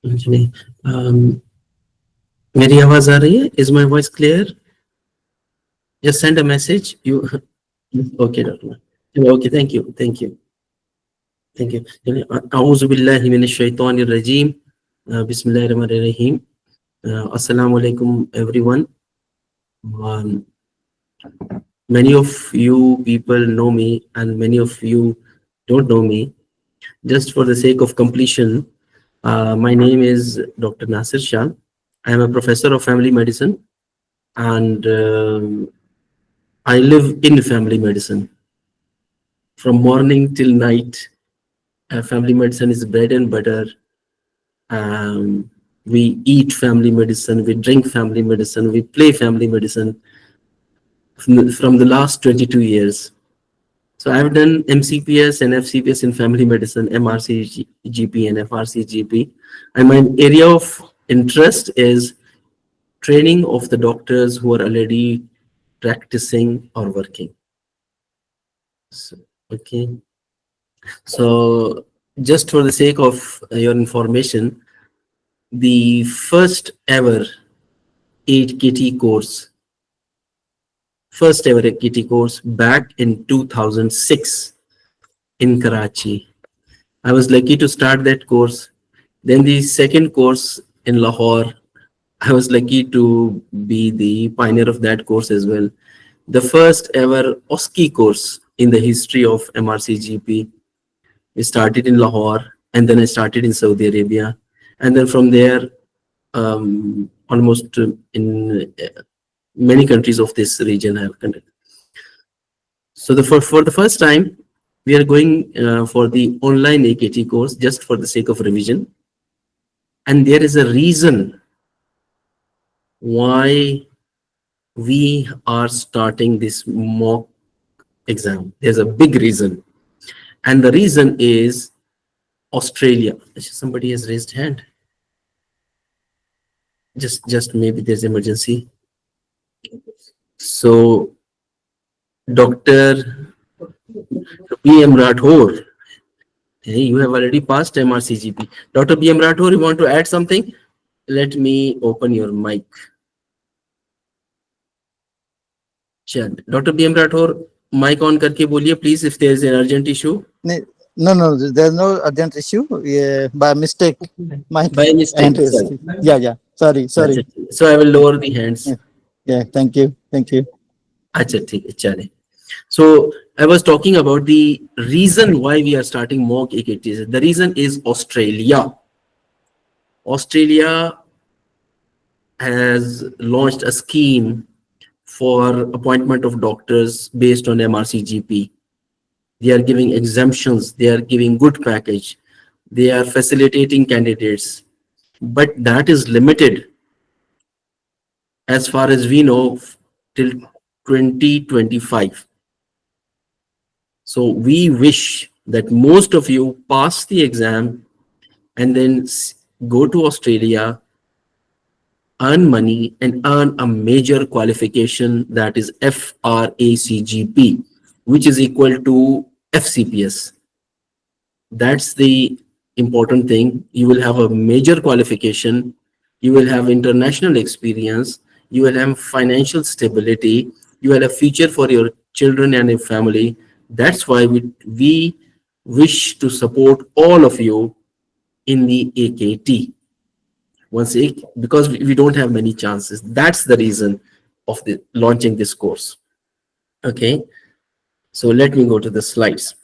Actually, मेरी आवाज आ रही है? Is my voice clear? Just send a message. You okay, doctor? Okay, thank you. أعوذ بالله من الشيطان الرجيم. بسم الله الرحمن الرحيم. Assalamu alaikum, everyone. Um, Many of you people know me, and many of you don't know me. Just for the sake of completion, my name is Dr. Nasir Shah. I am a professor of family medicine, and I live in family medicine. From morning till night, family medicine is bread and butter. We eat family medicine, we drink family medicine, we play family medicine from the last 22 years. So I've done MCPS and FCPS in family medicine, MRCGP and FRCGP. And my area of interest is training of the doctors who are already practicing or working. So, okay. So just for the sake of your information, the first ever 8KT course, back in 2006 in Karachi. I was lucky to start that course. Then the second course in Lahore, I was lucky to be the pioneer of that course as well. The first ever OSCE course in the history of MRCGP. We started in Lahore, and then I started in Saudi Arabia. And then from there, almost in many countries of this region I have conducted. So for the first time, we are going for the online AKT course just for the sake of revision. And there is a reason why we are starting this mock exam. There's a big reason. And the reason is Australia. Somebody has raised hand. Just maybe there's emergency. So Dr. PM Rathore, hey, you have already passed MRCGP. Dr. PM Rathore, you want to add something? Let me open your mic. Dr. PM Rathore, mic on करके बोलिए please if there is an urgent issue. No, there's no urgent issue. Yeah, by mistake. By mistake. Yeah. Sorry. So I will lower the hands. Yeah, thank you. अच्छा ठीक है चले. So I was talking about the reason why we are starting mock AKTs. The reason is Australia. Australia has launched a scheme for appointment of doctors based on MRCGP. They are giving exemptions. They are giving good package. They are facilitating candidates. But that is limited, as far as we know, till 2025. So we wish that most of you pass the exam and then go to Australia, earn money, and earn a major qualification, that is FRACGP, which is equal to FCPS. That's the important thing. You will have a major qualification, you will have international experience, you will have financial stability, you will have a future for your children and your family. That's why we wish to support all of you in the AKT. Because we don't have many chances. That's the reason of the launching this course. Okay, so let me go to the slides.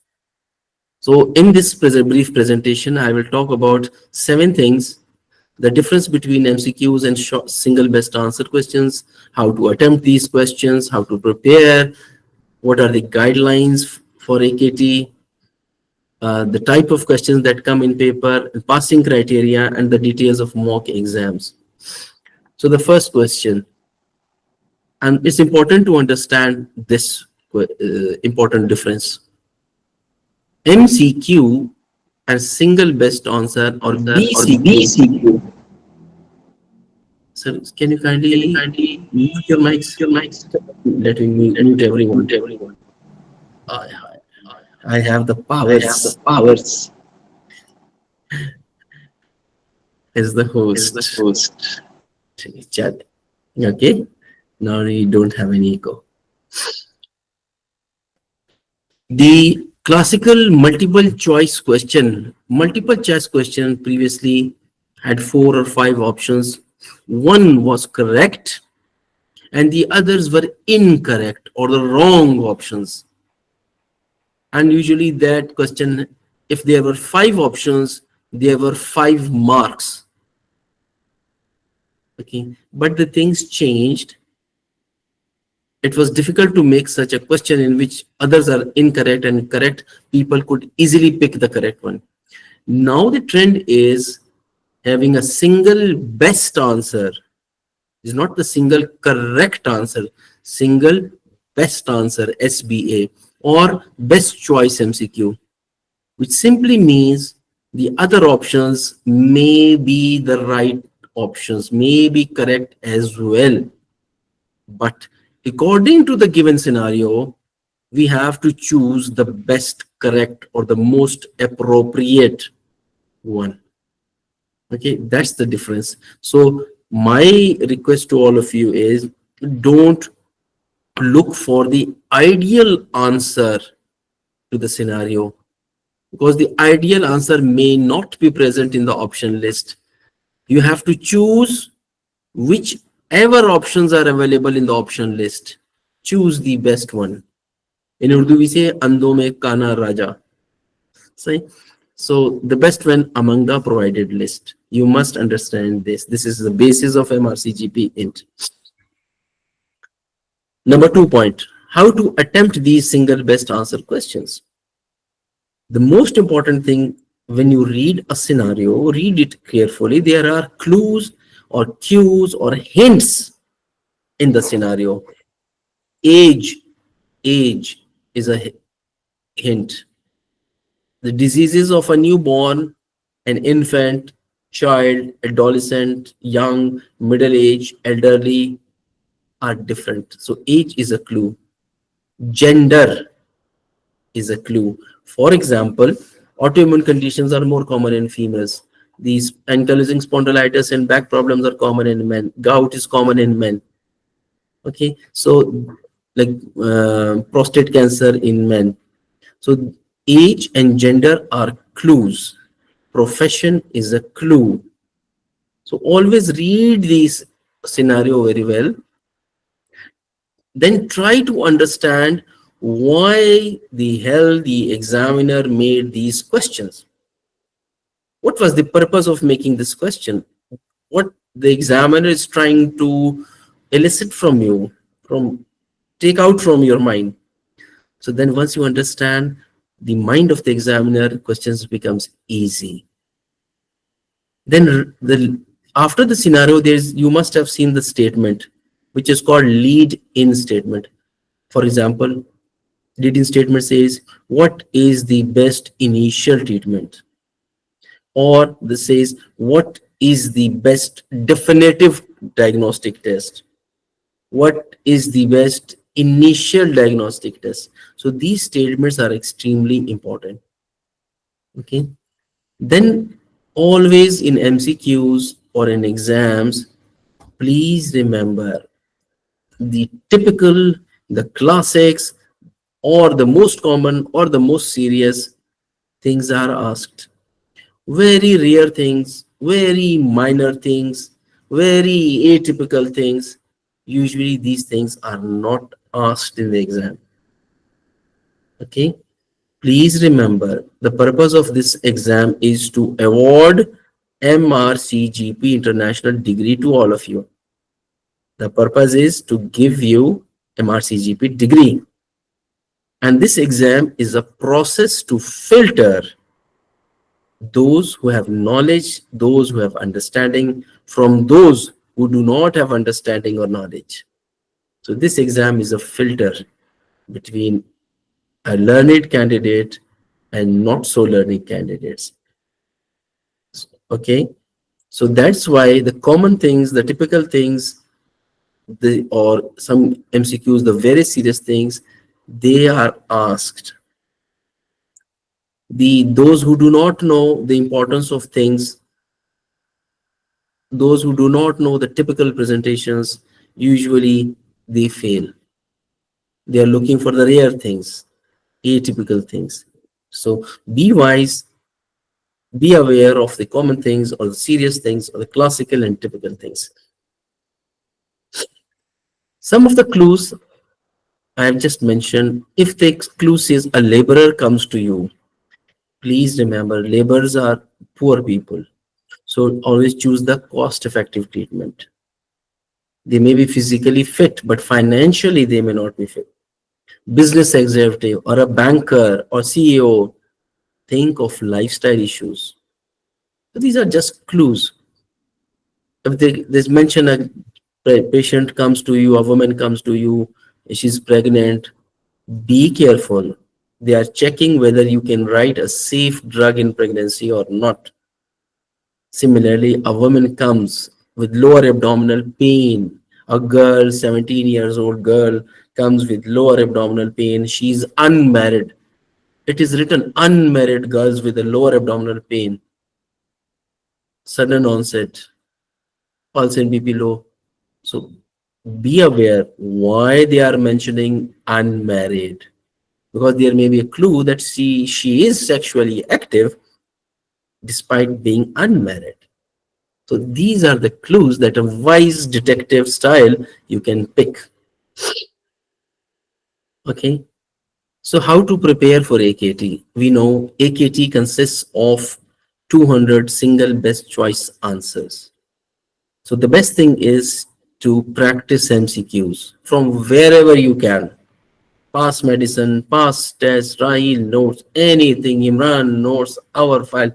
So in this brief presentation, I will talk about 7 things: the difference between MCQs and single best answer questions, how to attempt these questions, how to prepare, what are the guidelines for AKT, the type of questions that come in paper, passing criteria, and the details of mock exams. So the first question, and it's important to understand this important difference. MCQ and single best answer, or BCQ. So can you kindly mute your mics? Let me mute everyone. I have the powers. is the host. Chat. Okay. Now you don't have any echo. The classical multiple choice question previously had 4 or 5 options. One was correct and the others were incorrect or the wrong options. And usually that question, if there were 5 options, there were 5 marks. Okay, but the things changed. It was difficult to make such a question in which others are incorrect and correct. People could easily pick the correct one. Now the trend is having a single best answer. It's not the single correct answer, single best answer, SBA, or best choice MCQ, which simply means the other options may be the right options, may be correct as well. But according to the given scenario, we have to choose the best correct or the most appropriate one. Okay, that's the difference. So my request to all of you is, don't look for the ideal answer to the scenario, because the ideal answer may not be present in the option list. You have to choose whichever options are available in the option list. Choose the best one. In Urdu we say Ando mein Kana Raja. So the best one among the provided list. You must understand this. This is the basis of MRCGP INT. Number 2 point, how to attempt these single best answer questions. The most important thing, when you read a scenario, read it carefully. There are clues or cues or hints in the scenario. Age is a hint. The diseases of a newborn, an infant, child, adolescent, young, middle age, elderly are different. So age is a clue. Gender is a clue. For example, autoimmune conditions are more common in females. These ankylosing spondylitis and back problems are common in men. Gout is common in men. Okay, so like prostate cancer in men. So age and gender are clues. Profession is a clue. So always read this scenario very well. Then try to understand why the hell the examiner made these questions. What was the purpose of making this question? What the examiner is trying to elicit from you, take out from your mind. So then once you understand the mind of the examiner, questions becomes easy. Then after the scenario, you must have seen the statement, which is called lead-in statement. For example, lead-in statement says, what is the best initial treatment? Or this says, what is the best definitive diagnostic test? What is the best initial diagnostic test? So these statements are extremely important. Okay. Then always in MCQs or in exams, please remember the typical, the classics, or the most common or the most serious things are asked. Very rare things, very minor things, very atypical things. Usually these things are not asked in the exam. Okay. Please remember, the purpose of this exam is to award MRCGP International degree to all of you. The purpose is to give you MRCGP degree. And this exam is a process to filter those who have knowledge, those who have understanding, from those who do not have understanding or knowledge. So this exam is a filter between a learned candidate and not so learned candidates. Okay, so that's why the common things, the typical things, or some MCQs, the very serious things, they are asked. Those who do not know the importance of things, Those who do not know the typical presentations, usually they fail. They are looking for the rare things, atypical things. So be wise, be aware of the common things or the serious things or the classical and typical things. Some of the clues I have just mentioned, if the clue says a laborer comes to you, please remember laborers are poor people. So always choose the cost effective treatment. They may be physically fit, but financially they may not be fit. Business executive or a banker or CEO, think of lifestyle issues. So these are just clues. If there's mention a patient comes to you, a woman comes to you, she's pregnant, be careful. They are checking whether you can write a safe drug in pregnancy or not. Similarly, a woman comes with lower abdominal pain. A girl, 17 years old girl, comes with lower abdominal pain. She's unmarried. It is written unmarried girls with a lower abdominal pain, sudden onset, pulse and BP low. So be aware why they are mentioning unmarried, because there may be a clue that she is sexually active despite being unmarried. So these are the clues that a wise detective style you can pick. Okay. So how to prepare for AKT? We know AKT consists of 200 single best choice answers. So the best thing is to practice MCQs from wherever you can. Past medicine, past tests, Rahil notes, anything, Imran notes, our file,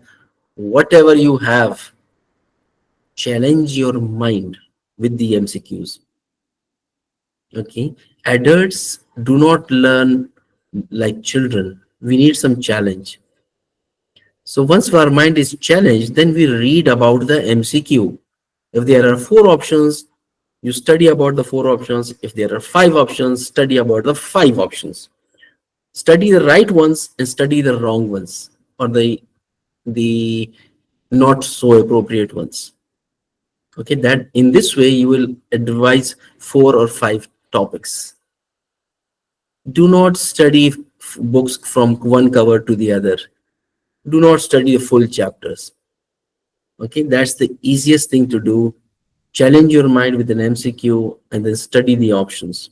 whatever you have, challenge your mind with the MCQs. Okay. Adults do not learn like children. We need some challenge. So once our mind is challenged, then we read about the MCQ. If there are four options, you study about the four options. If there are five options, study about the five options. Study the right ones and study the wrong ones, or the not so appropriate ones. Okay, that in this way you will advise four or five topics. Do not study books from one cover to the other. Do not study the full chapters. Okay, that's the easiest thing to do. Challenge your mind with an MCQ and then study the options.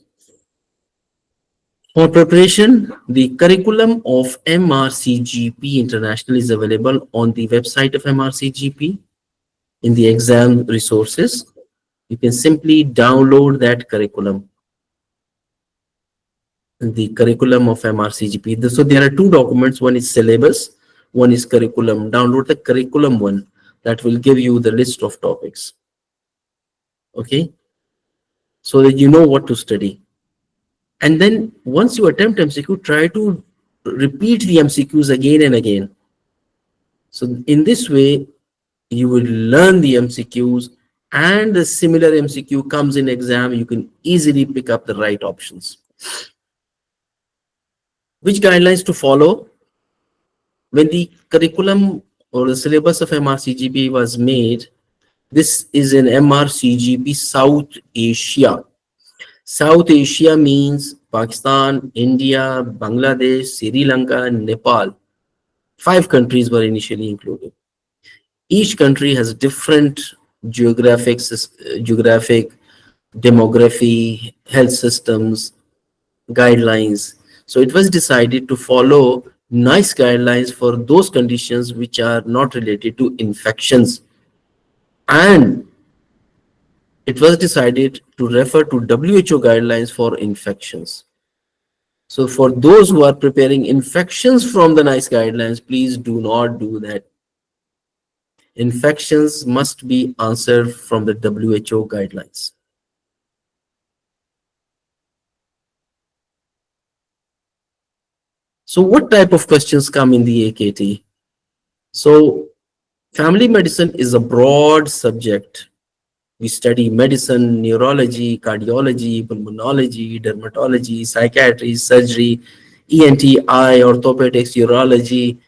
For preparation, the curriculum of MRCGP International is available on the website of MRCGP in the exam resources. You can simply download that curriculum, the curriculum of MRCGP. So there are two documents. One is syllabus, one is curriculum. Download the curriculum one, that will give you the list of topics. Okay, so that you know what to study. And then once you attempt MCQ, try to repeat the MCQs again and again. So in this way, you will learn the MCQs, and the similar MCQ comes in exam, you can easily pick up the right options. Which guidelines to follow? When the curriculum or the syllabus of MRCGP was made, this is in MRCGP South Asia. South Asia means Pakistan, India, Bangladesh, Sri Lanka, Nepal. 5 countries were initially included. Each country has different geographic, demography, health systems, guidelines. So it was decided to follow nice guidelines for those conditions which are not related to infections. And it was decided to refer to WHO guidelines for infections. So for those who are preparing infections from the NICE guidelines, please do not do that. Infections must be answered from the WHO guidelines. So what type of questions come in the AKT? So family medicine is a broad subject. We study medicine, neurology, cardiology, pulmonology, dermatology, psychiatry, surgery, ENT, eye, orthopedics, urology,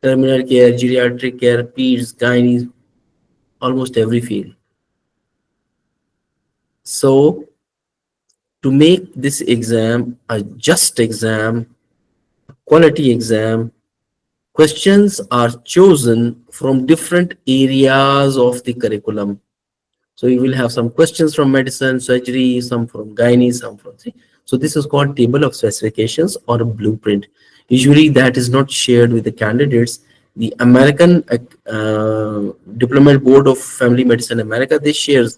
terminal care, geriatric care, peds, gynae, almost every field. So to make this exam a just exam, quality exam, questions are chosen from different areas of the curriculum. So you will have some questions from medicine, surgery, some from gynae, some from. So this is called table of specifications or a blueprint. Usually that is not shared with the candidates. The American Diplomat Board of Family Medicine America, they shares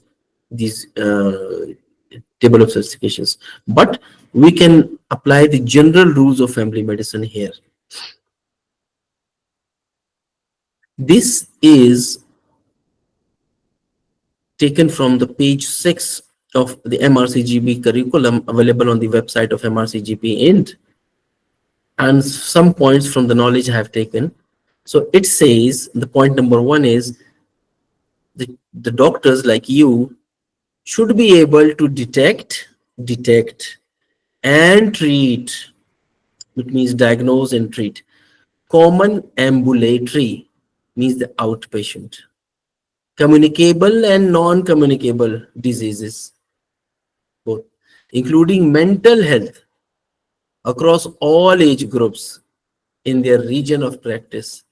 these table of specifications. But we can apply the general rules of family medicine here. This is taken from the page 6 of the MRCGP curriculum available on the website of MRCGP INT, and some points from the knowledge I have taken. So it says the point number 1 is the doctors like you should be able to detect and treat, which means diagnose and treat, common ambulatory, means the outpatient, communicable and non-communicable diseases, both, including mental health across all age groups in their region of practice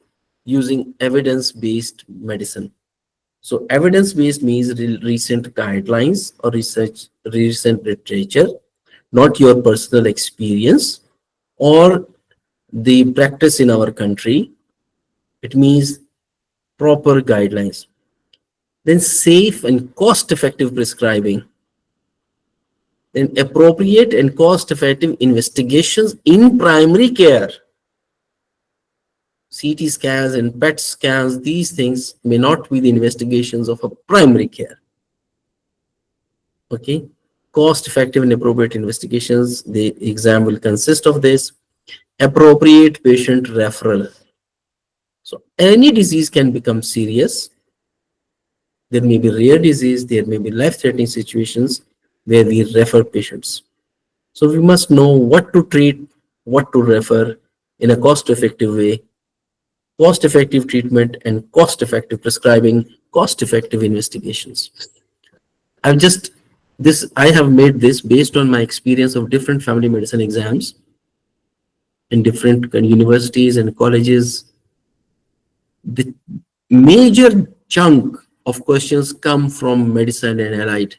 using evidence-based medicine. So evidence-based means recent guidelines or recent literature, not your personal experience or the practice in our country. It means proper guidelines. Then safe and cost-effective prescribing. Then appropriate and cost-effective investigations in primary care. CT scans and PET scans, these things may not be the investigations of a primary care. Okay. Cost-effective and appropriate investigations, the exam will consist of this. Appropriate patient referral. So any disease can become serious. There may be rare disease, there may be life-threatening situations where we refer patients. So we must know what to treat, what to refer in a cost-effective way, cost-effective treatment and cost-effective prescribing, cost-effective investigations. I have made this based on my experience of different family medicine exams in different universities and colleges. The major chunk of questions come from medicine and allied,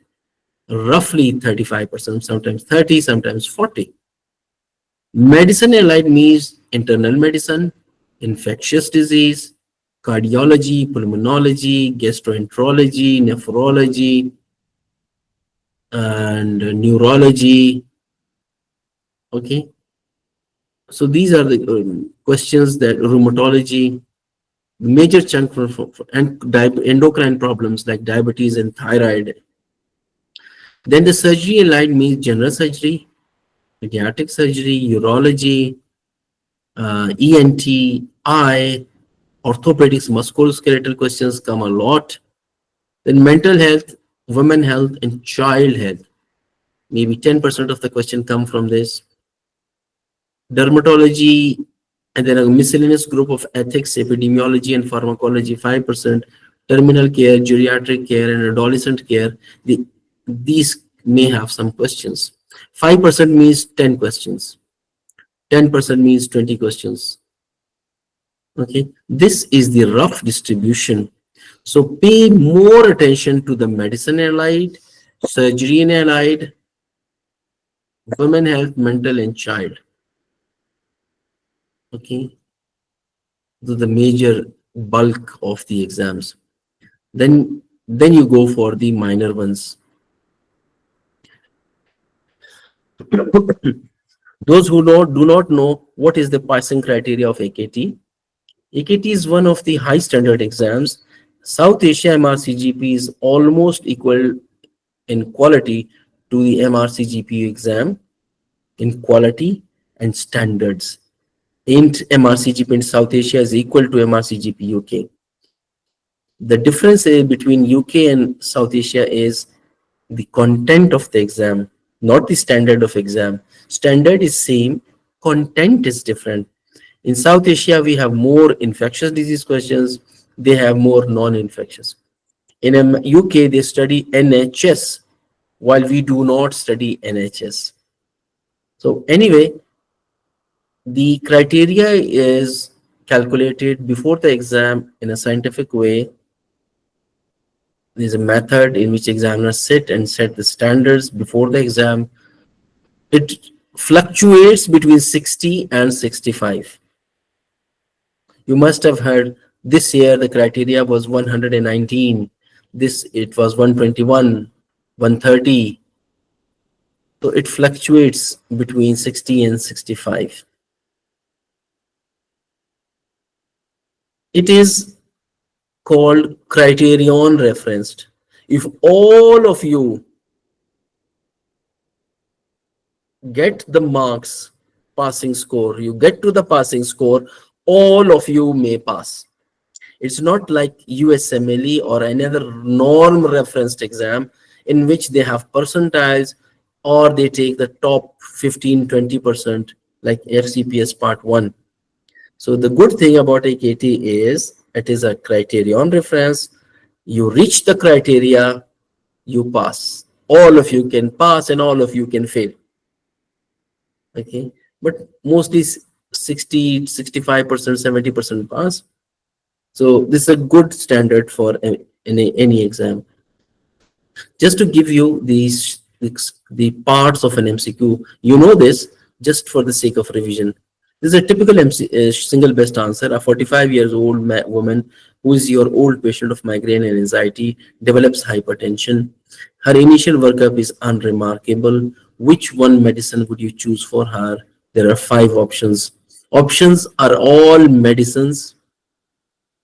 roughly 35%, sometimes 30, sometimes 40. Medicine allied means internal medicine, infectious disease, cardiology, pulmonology, gastroenterology, nephrology, and neurology. Okay. So these are the questions that rheumatology, major chunk and endocrine problems like diabetes and thyroid. Then the surgery allied means general surgery, pediatric surgery, urology, ENT, eye, orthopedics, musculoskeletal questions come a lot. Then mental health, women health, and child health. Maybe 10% of the question come from this. Dermatology, and then a miscellaneous group of ethics, epidemiology, and pharmacology, 5%. Terminal care, geriatric care, and adolescent care. These may have some questions. 5% means 10 questions. 10% means 20 questions. Okay, this is the rough distribution. So pay more attention to the medicine allied, surgery and allied, women health, mental, and child. Okay, the major bulk of the exams. Then you go for the minor ones. Those who do not know what is the passing criteria of AKT. AKT is one of the high standard exams. South Asia MRCGP is almost equal in quality to the MRCGP exam in quality and standards. INT MRCGP in South Asia is equal to MRCGP UK. The difference between UK and South Asia is the content of the exam, not the standard of exam. Standard is same, content is different. In South Asia, we have more infectious disease questions. They have more non-infectious. In UK, they study NHS while we do not study NHS. So anyway, the criteria is calculated before the exam in a scientific way. There's a method in which examiners sit and set the standards before the exam. It fluctuates between 60 and 65. You must have heard this year the criteria was 119. This it was 121, 130. So it fluctuates between 60 and 65. It is called criterion referenced. If all of you get the marks, passing score, you get to the passing score, all of you may pass. It's not like USMLE or another norm referenced exam in which they have percentiles or they take the top 15-20% like FCPS part 1. So the good thing about AKT is it is a criterion reference. You reach the criteria, you pass. All of you can pass and all of you can fail. Okay, but mostly 60, 65%, 70% pass. So this is a good standard for any exam. Just to give you the parts of an MCQ, you know this just for the sake of revision. This is a typical single best answer. A 45 years old woman who is your old patient of migraine and anxiety develops hypertension. Her initial workup is unremarkable. Which one medicine would you choose for her? There are 5 options. Options are all medicines.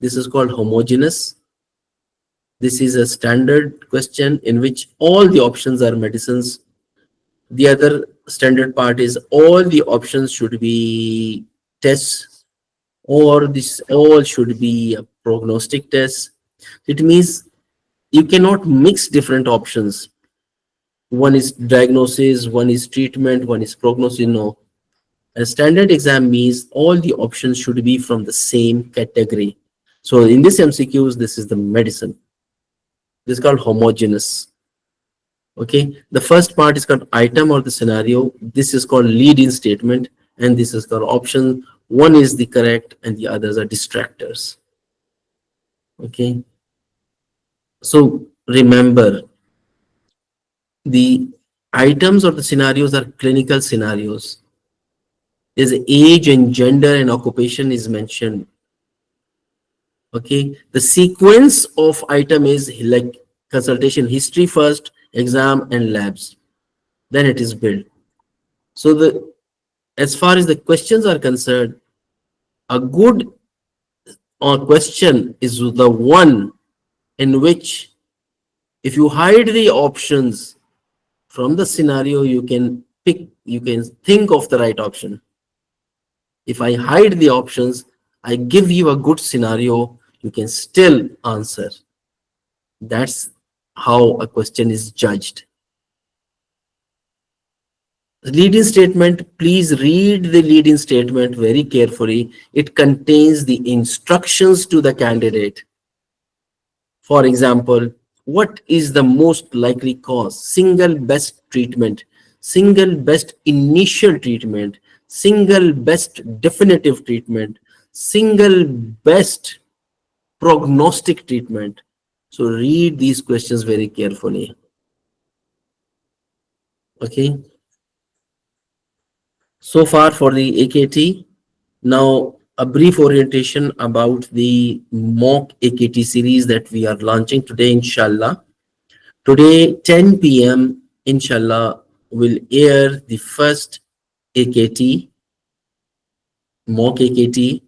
This is called homogeneous. This is a standard question in which all the options are medicines. The other standard part is all the options should be tests, or this all should be a prognostic test. It means you cannot mix different options. One is diagnosis, one is treatment, one is prognosis. No. A standard exam means all the options should be from the same category. So in this MCQs, this is the medicine. This is called homogeneous. Okay, the first part is called item or the scenario. This is called lead-in statement, and this is called option. One is the correct, and the others are distractors. Okay, so remember, the items or the scenarios are clinical scenarios. There's age and gender and occupation is mentioned. Okay, the sequence of item is like consultation history first, exam and labs, then it is built. So the as far as the questions are concerned, a good question is the one in which if you hide the options from the scenario, you can think of the right option. If I hide the options, I give you a good scenario, you can still answer. That's how a question is judged. The lead-in statement, please read the lead-in statement very carefully. It contains the instructions to the candidate. For example, what is the most likely cause? Single best treatment, single best initial treatment, single best definitive treatment, single best prognostic treatment. So read these questions very carefully. Okay. So far for the AKT. Now a brief orientation about the mock AKT series that we are launching today, inshallah. Today, 10 p.m., inshallah, will air the first AKT, mock AKT,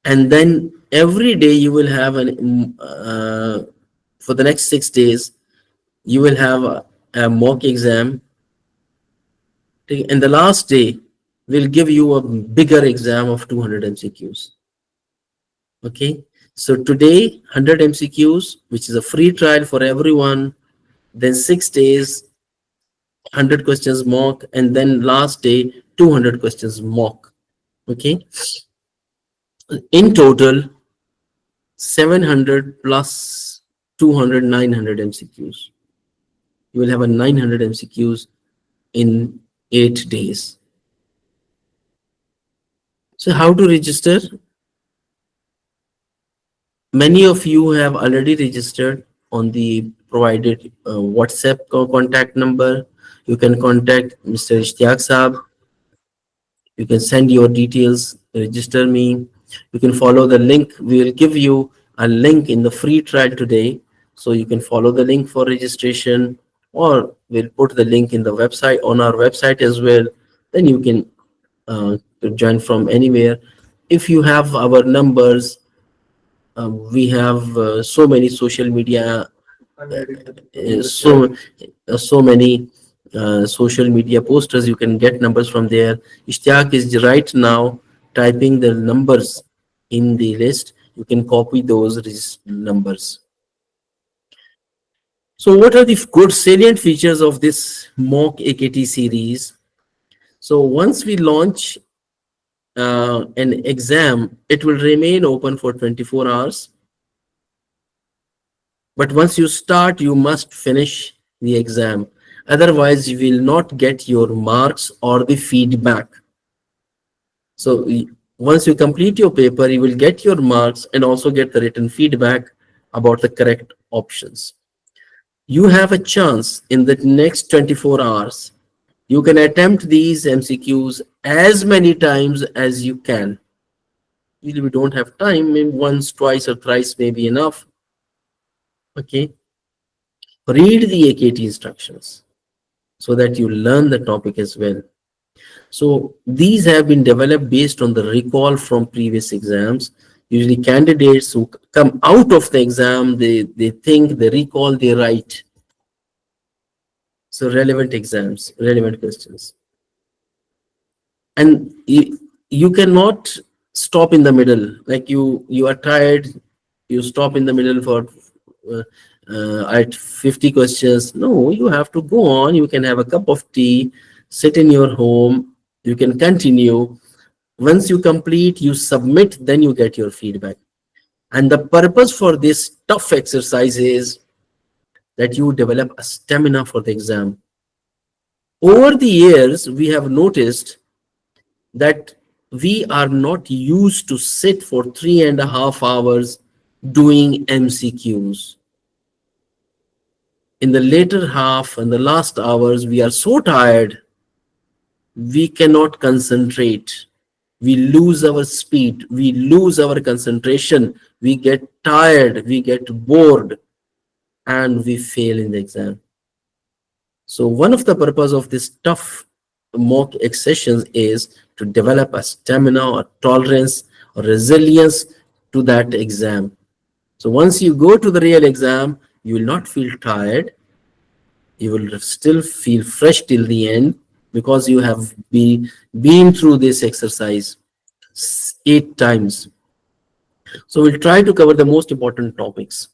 and then every day you will have for the next 6 days, you will have a mock exam. And the last day will give you a bigger exam of 200 MCQs. Okay, so today 100 MCQs, which is a free trial for everyone, then 6 days 100 questions mock, and then last day 200 questions mock. Okay, in total 700 plus 200, 900 MCQs. You will have a 900 MCQs in 8 days. So how to register? Many of you have already registered on the provided WhatsApp contact number. You can contact Mr. Ishtiyaq Saab. You can send your details, register me. You can follow the link. We will give you a link in the free trial today. So you can follow the link for registration, or we'll put the link in the website, on our website as well. Then you can join from anywhere. If you have our numbers, we have so many social media, so many social media posters. You can get numbers from there. Ishtiyaq is right now typing the numbers in the list. You can copy those numbers. So what are the good salient features of this mock AKT series? So once we launch an exam, it will remain open for 24 hours. But once you start, you must finish the exam. Otherwise, you will not get your marks or the feedback. So once you complete your paper, you will get your marks and also get the written feedback about the correct options. You have a chance in the next 24 hours. You can attempt these MCQs as many times as you can. If we don't have time, maybe once, twice, or thrice may be enough. Okay. Read the AKT instructions so that you learn the topic as well. So these have been developed based on the recall from previous exams. Usually candidates who come out of the exam, they think, they recall, they write. So relevant exams, relevant questions. And you cannot stop in the middle. Like you are tired, you stop in the middle for at 50 questions. No, you have to go on. You can have a cup of tea, sit in your home, you can continue. Once you complete, you submit, then you get your feedback. And the purpose for this tough exercise is that you develop a stamina for the exam. Over the years, we have noticed that we are not used to sit for 3.5 hours doing MCQs. In the later half and the last hours, we are so tired, we cannot concentrate. We lose our speed, we lose our concentration, we get tired, we get bored, and we fail in the exam. So one of the purpose of this tough mock sessions is to develop a stamina or tolerance or resilience to that exam. So once you go to the real exam, you will not feel tired. You will still feel fresh till the end because you have been through this exercise 8 times. So we'll try to cover the most important topics.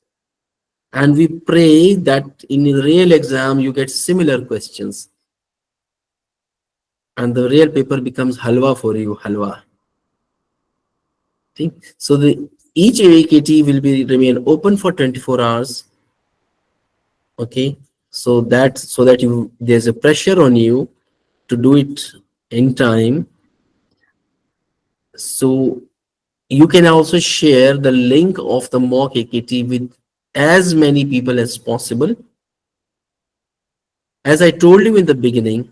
And we pray that in the real exam, you get similar questions. And the real paper becomes halwa for you, halwa. Okay? So each AKT will remain open for 24 hours. Okay, so that there's a pressure on you to do it in time. So you can also share the link of the mock AKT with as many people as possible. As I told you in the beginning,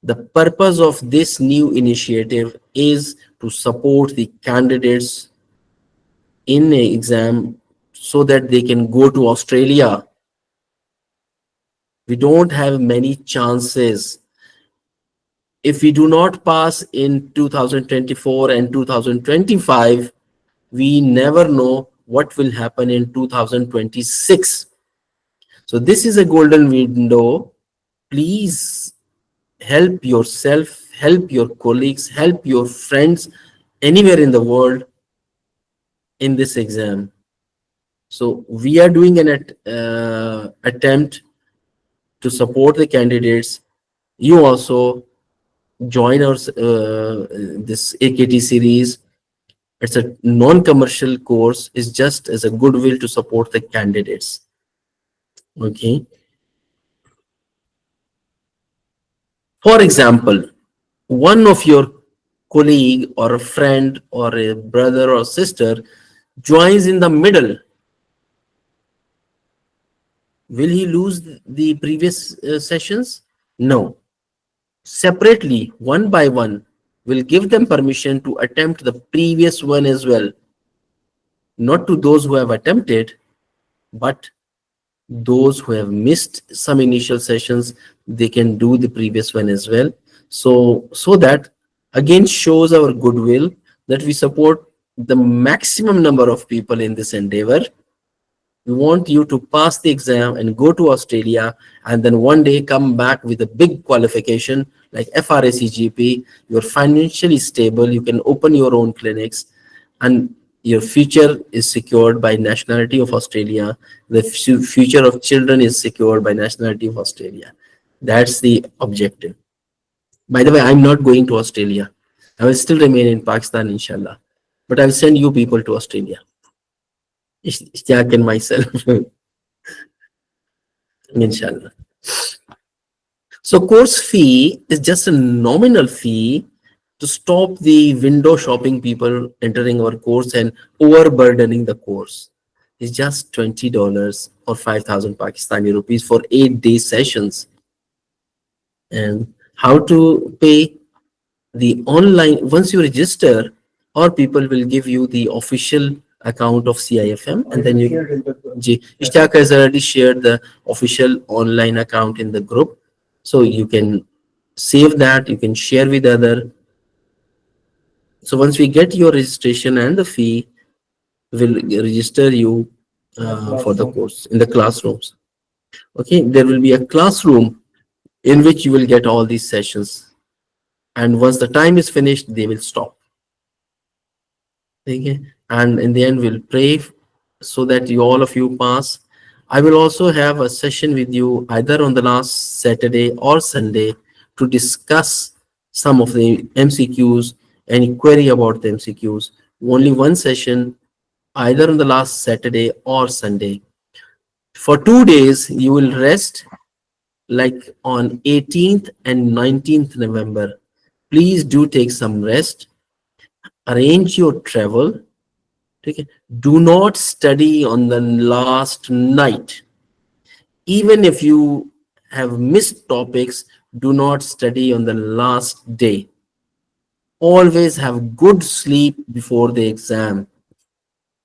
the purpose of this new initiative is to support the candidates in an exam so that they can go to Australia. We don't have many chances. If we do not pass in 2024 and 2025, we never know what will happen in 2026. So this is a golden window. Please help yourself, help your colleagues, help your friends anywhere in the world in this exam. So we are doing an attempt to support the candidates. You also join our this AKT series. It's a non-commercial course. It's just as a goodwill to support the candidates. Okay. For example, one of your colleague or a friend or a brother or sister joins in the middle. Will he lose the previous sessions? No. Separately, one by one, will give them permission to attempt the previous one as well. Not to those who have attempted, but those who have missed some initial sessions, they can do the previous one as well. So that again shows our goodwill that we support the maximum number of people in this endeavor. We want you to pass the exam and go to Australia and then one day come back with a big qualification like FRCGP. You're financially stable, you can open your own clinics, and your future is secured by nationality of Australia. The future of children is secured by nationality of Australia. That's the objective. By the way, I'm not going to Australia. I will still remain in Pakistan, inshallah. But I'll send you people to Australia. Ishtiyaq and myself, inshallah. So course fee is just a nominal fee to stop the window shopping people entering our course and overburdening the course. It's just $20 or 5,000 Pakistani rupees for 8-day sessions. And how to pay? The online, once you register, or people will give you the official account of CIFM, and then you Ishtaq has already shared the official online account in the group, so you can save that, you can share with other. So once we get your registration and the fee, we'll register you for the course in the classrooms. Okay, there will be a classroom in which you will get all these sessions, and once the time is finished, they will stop. Okay, and in the end, we'll pray so that you all of you pass. I will also have a session with you either on the last Saturday or Sunday to discuss some of the MCQs, any query about the MCQs. Only one session, either on the last Saturday or Sunday. For 2 days, you will rest, like on 18th and 19th November. Please do take some rest. Arrange your travel. Okay. Do not study on the last night. Even if you have missed topics, do not study on the last day. Always have good sleep before the exam,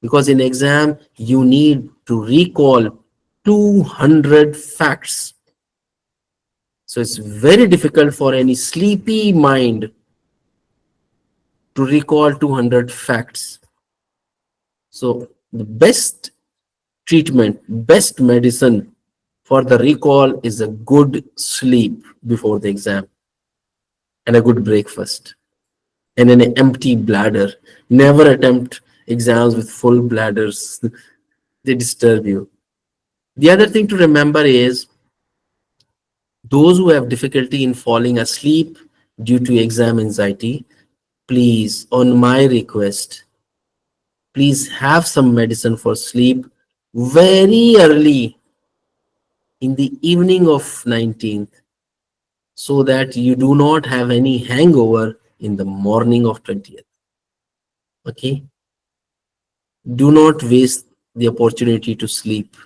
because in exam you need to recall 200 facts. So it's very difficult for any sleepy mind to recall 200 facts. So the best treatment, best medicine for the recall is a good sleep before the exam and a good breakfast and an empty bladder. Never attempt exams with full bladders. They disturb you. The other thing to remember is those who have difficulty in falling asleep due to exam anxiety, please, on my request, please have some medicine for sleep very early in the evening of 19th, so that you do not have any hangover in the morning of 20th. Okay? Do not waste the opportunity to sleep.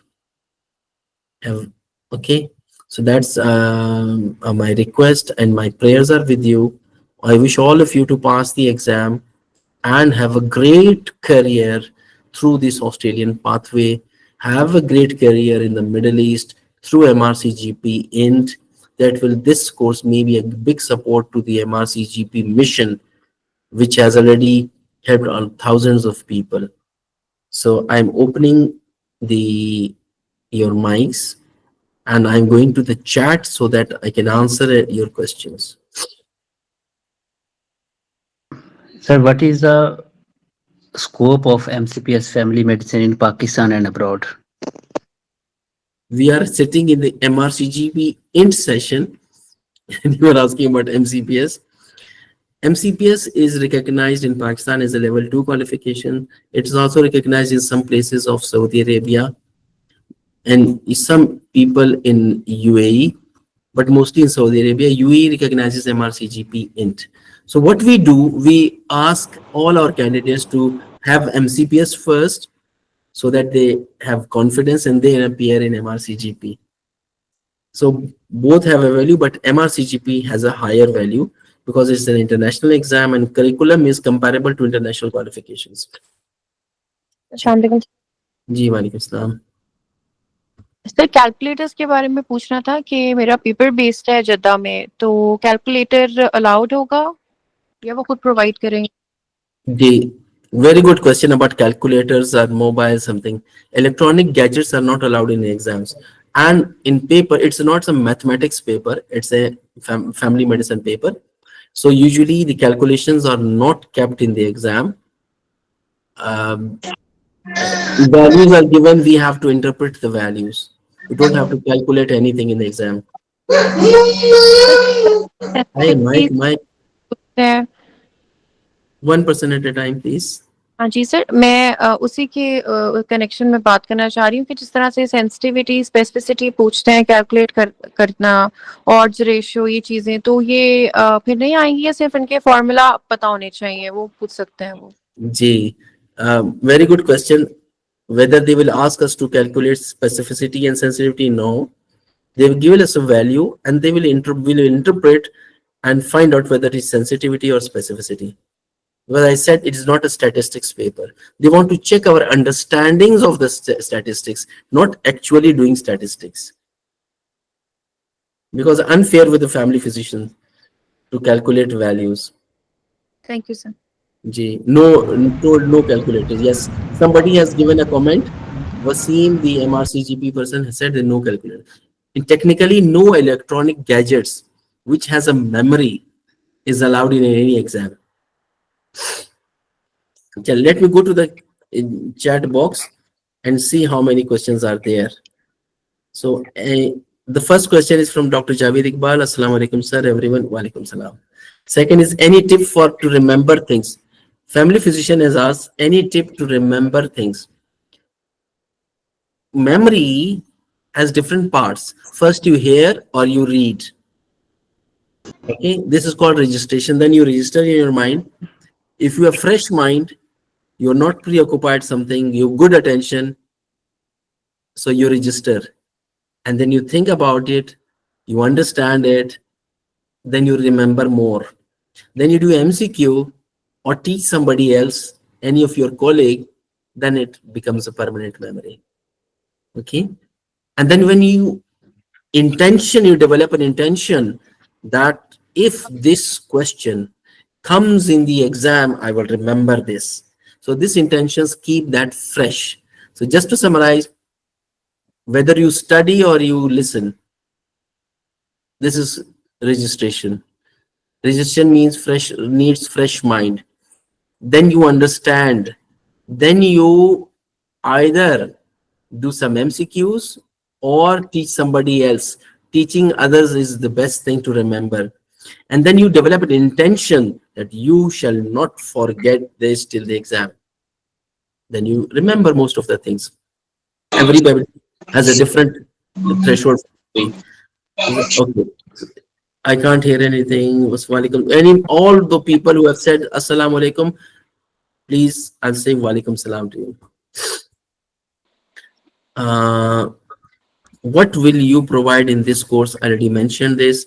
Okay? So that's my request, and my prayers are with you. I wish all of you to pass the exam and have a great career through this Australian pathway. Have a great career in the Middle East through MRCGP INT. This course may be a big support to the MRCGP mission, which has already helped on thousands of people. So I'm opening your mics, and I'm going to the chat so that I can answer your questions. Sir, what is the scope of MCPS family medicine in Pakistan and abroad? We are sitting in the MRCGP INT session, and you are asking about MCPS. MCPS is recognized in Pakistan as a level 2 qualification. It is also recognized in some places of Saudi Arabia and some people in UAE. but mostly in Saudi Arabia, UAE recognizes MRCGP INT. So what we do, we ask all our candidates to have MCPS first so that they have confidence and they appear in MRCGP. So both have a value, but MRCGP has a higher value because it's an international exam and curriculum is comparable to international qualifications. शाम जी वालेकुम सलाम. Sir calculators के बारे में पूछना था कि मेरा पेपर बेस्ड है जद्दा में, तो कैलकुलेटर अलाउड होगा या वो खुद प्रोवाइड करेंगे? The very good question about calculators or mobile something. Electronic gadgets are not allowed in exams. And in paper, it's not some mathematics paper, it's a family medicine paper. So usually the calculations are not kept in the exam. Values are given, we have to interpret the values. We don't have to calculate anything in the exam. Hi, Mike, है 1% at a time, please. हाँ जी sir, मैं उसी के connection में बात करना चाह रही हूँ कि जिस तरह से सेंसिटिविटी स्पेसिफिसिटी पूछते हैं कैलकुलेट करना ऑड्स रेशियो ये चीजें, तो ये फिर नहीं आएंगी या सिर्फ इनके फॉर्मूला पता होने चाहिए, वो पूछ सकते हैं वो? G. Very good question. Whether they will ask us to calculate specificity and sensitivity, no. They will give us a value and they will interpret and find out whether it is sensitivity or specificity. Well, I said it is not a statistics paper. They want to check our understandings of the statistics, not actually doing statistics. Because unfair with the family physician to calculate values. Thank you sir. G. No, no calculators. Yes, somebody has given a comment. Wasim, the MRCGP person, has said there no calculator. And technically, no electronic gadgets which has a memory is allowed in any exam. Okay, let me go to the chat box and see how many questions are there. So the first question is from Dr. Javed Iqbal. Assalamu alaikum, sir. Everyone, walaikum salam. Second is any tip for to remember things? Family physician has asked any tip to remember things. Memory has different parts. First you hear or you read. Okay, this is called registration. Then you register in your mind. If you have fresh mind, you're not preoccupied something, you have good attention, so you register. And then you think about it, you understand it, then you remember more. Then you do MCQ or teach somebody else, any of your colleague, then it becomes a permanent memory. Okay. And then when you develop an intention that if this question comes in the exam, I will remember this. So these intentions keep that fresh. So just to summarize, whether you study or you listen, this is registration. Registration means needs fresh mind. Then you understand. Then you either do some MCQs or teach somebody else. Teaching others is the best thing to remember. And then you develop an intention that you shall not forget this till the exam. Then you remember most of the things. Everybody has a different threshold. Okay. I can't hear anything. Any all the people who have said Assalamu alaikum, please, I'll say Walaikum salam to you. What will you provide in this course? I already mentioned this.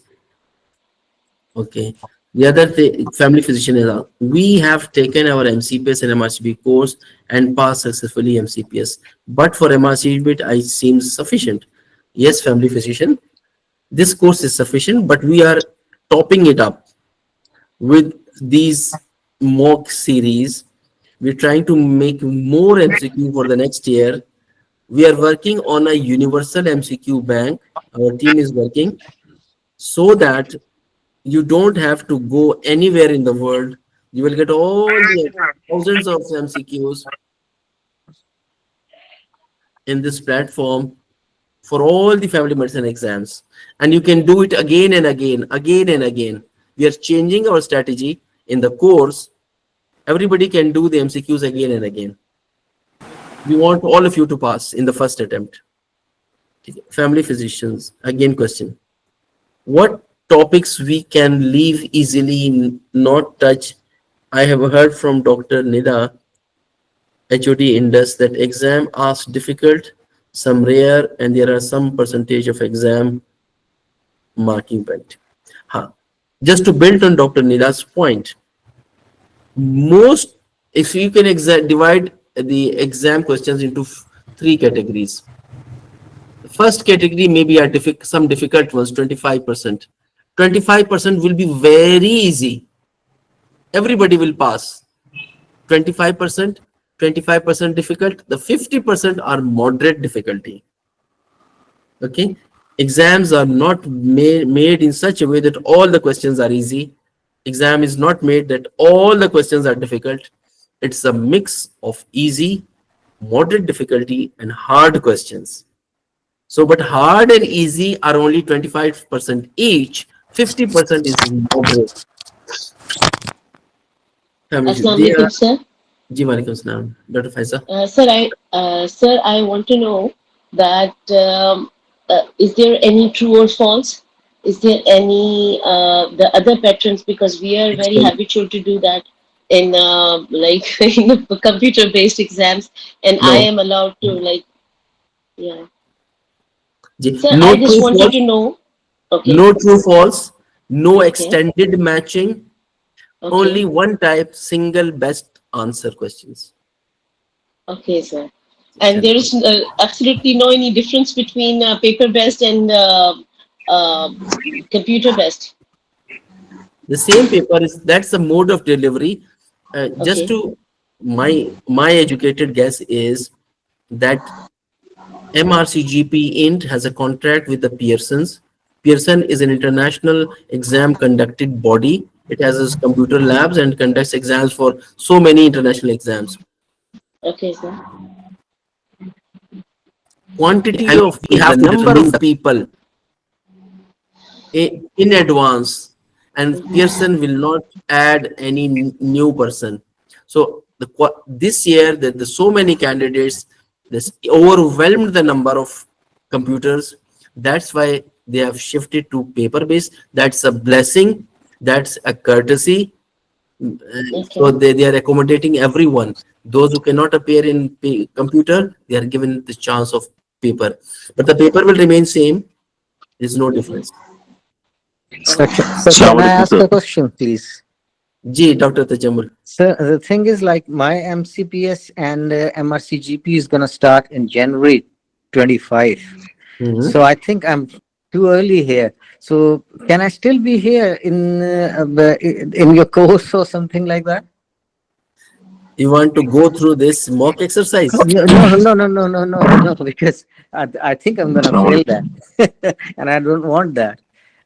Okay. The other thing, family physician is out. We have taken our MCPS and MRCP course and passed successfully MCPS. But for MRCP, it seems sufficient. Yes, family physician. This course is sufficient, but we are topping it up with these mock series. We're trying to make more MCQ for the next year. We are working on a universal MCQ bank. Our team is working so that you don't have to go anywhere in the world. You will get all the thousands of MCQs in this platform for all the family medicine exams. And you can do it again and again, again and again. We are changing our strategy in the course. Everybody can do the MCQs again and again. We want all of you to pass in the first attempt. Family physicians, again question. What topics we can leave easily, not touch? I have heard from Dr. Nida, HOD Indus, that exam asked difficult, some rare, and there are some percentage of exam marking bent. Huh. Just to build on Dr. Nida's point, most, if you can divide the exam questions into three categories. The first category maybe are some difficult ones, 25%. 25% will be very easy. Everybody will pass. 25%, 25% difficult. The 50% are moderate difficulty. Okay. Exams are not made in such a way that all the questions are easy. Exam is not made that all the questions are difficult. It's a mix of easy, moderate difficulty, and hard questions. So, but hard and easy are only 25% each. 50% is moderate. Assalamu They are. alaikum, sir. Ji walaikum salam. Dr. Faiza. Sir, I want to know that is there any true or false? Is there any the other patterns, because we are very habitual to do that in like in the computer-based exams, and I No. am allowed to like, yeah. Sir, No I just true wanted false. to know. Okay, No true false. No okay, extended matching. Only okay, one type, single best answer questions. okay, sir. And there is absolutely no any difference between paper-based and uh, computer-based. The same paper is, that's the mode of delivery. Just Okay, to my educated guess is that MRCGP INT has a contract with the Pearsons. Pearson is an international exam conducted body. It has its computer labs and conducts exams for so many international exams. okay, sir. Quantity And of we the have to number determine of people in advance, and Pearson will not add any new person. So this year the so many candidates, this overwhelmed the number of computers. That's why they have shifted to paper based. That's a blessing. That's a courtesy. So Okay, they are accommodating everyone. Those who cannot appear in computer, they are given the chance of paper. But the paper will remain same. There's no difference. So, okay, so can Assalamu I alaikum, ask sir. a question, please? Ji, Dr. Tajamul. So the thing is, like my MCPS and MRCGP is gonna start in January 25. Mhm. So I think I'm too early here. So can I still be here in your course or something like that? You want to go through this mock exercise? No, because I think I'm gonna Assalamu fail alaikum. that, and I don't want that.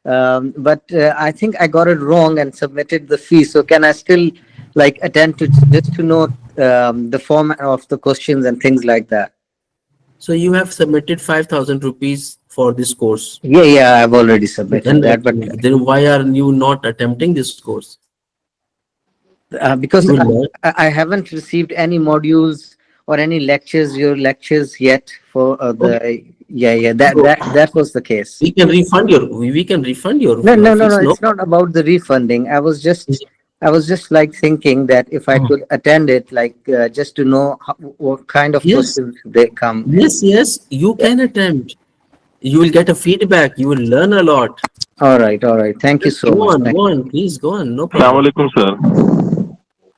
But I think I got it wrong and submitted the fee. So can I still like attend to just to know the format of the questions and things like that? So you have submitted 5,000 rupees for this course. Yeah, I've already submitted Then, that, but then why are you not attempting this course? because You will learn. I haven't received any modules or any lectures, your lectures yet for Okay. the yeah that So that was the case. we can refund your No. fees. No. It's not about the refunding. I was just like thinking that if I could attend it, like just to know what kind of Yes, questions they come. yes. You can attempt. You will get a feedback. You will learn a lot. All right. Thank you Just so much. Thank go on, please go on. No Assalamu problem. alaikum, sir.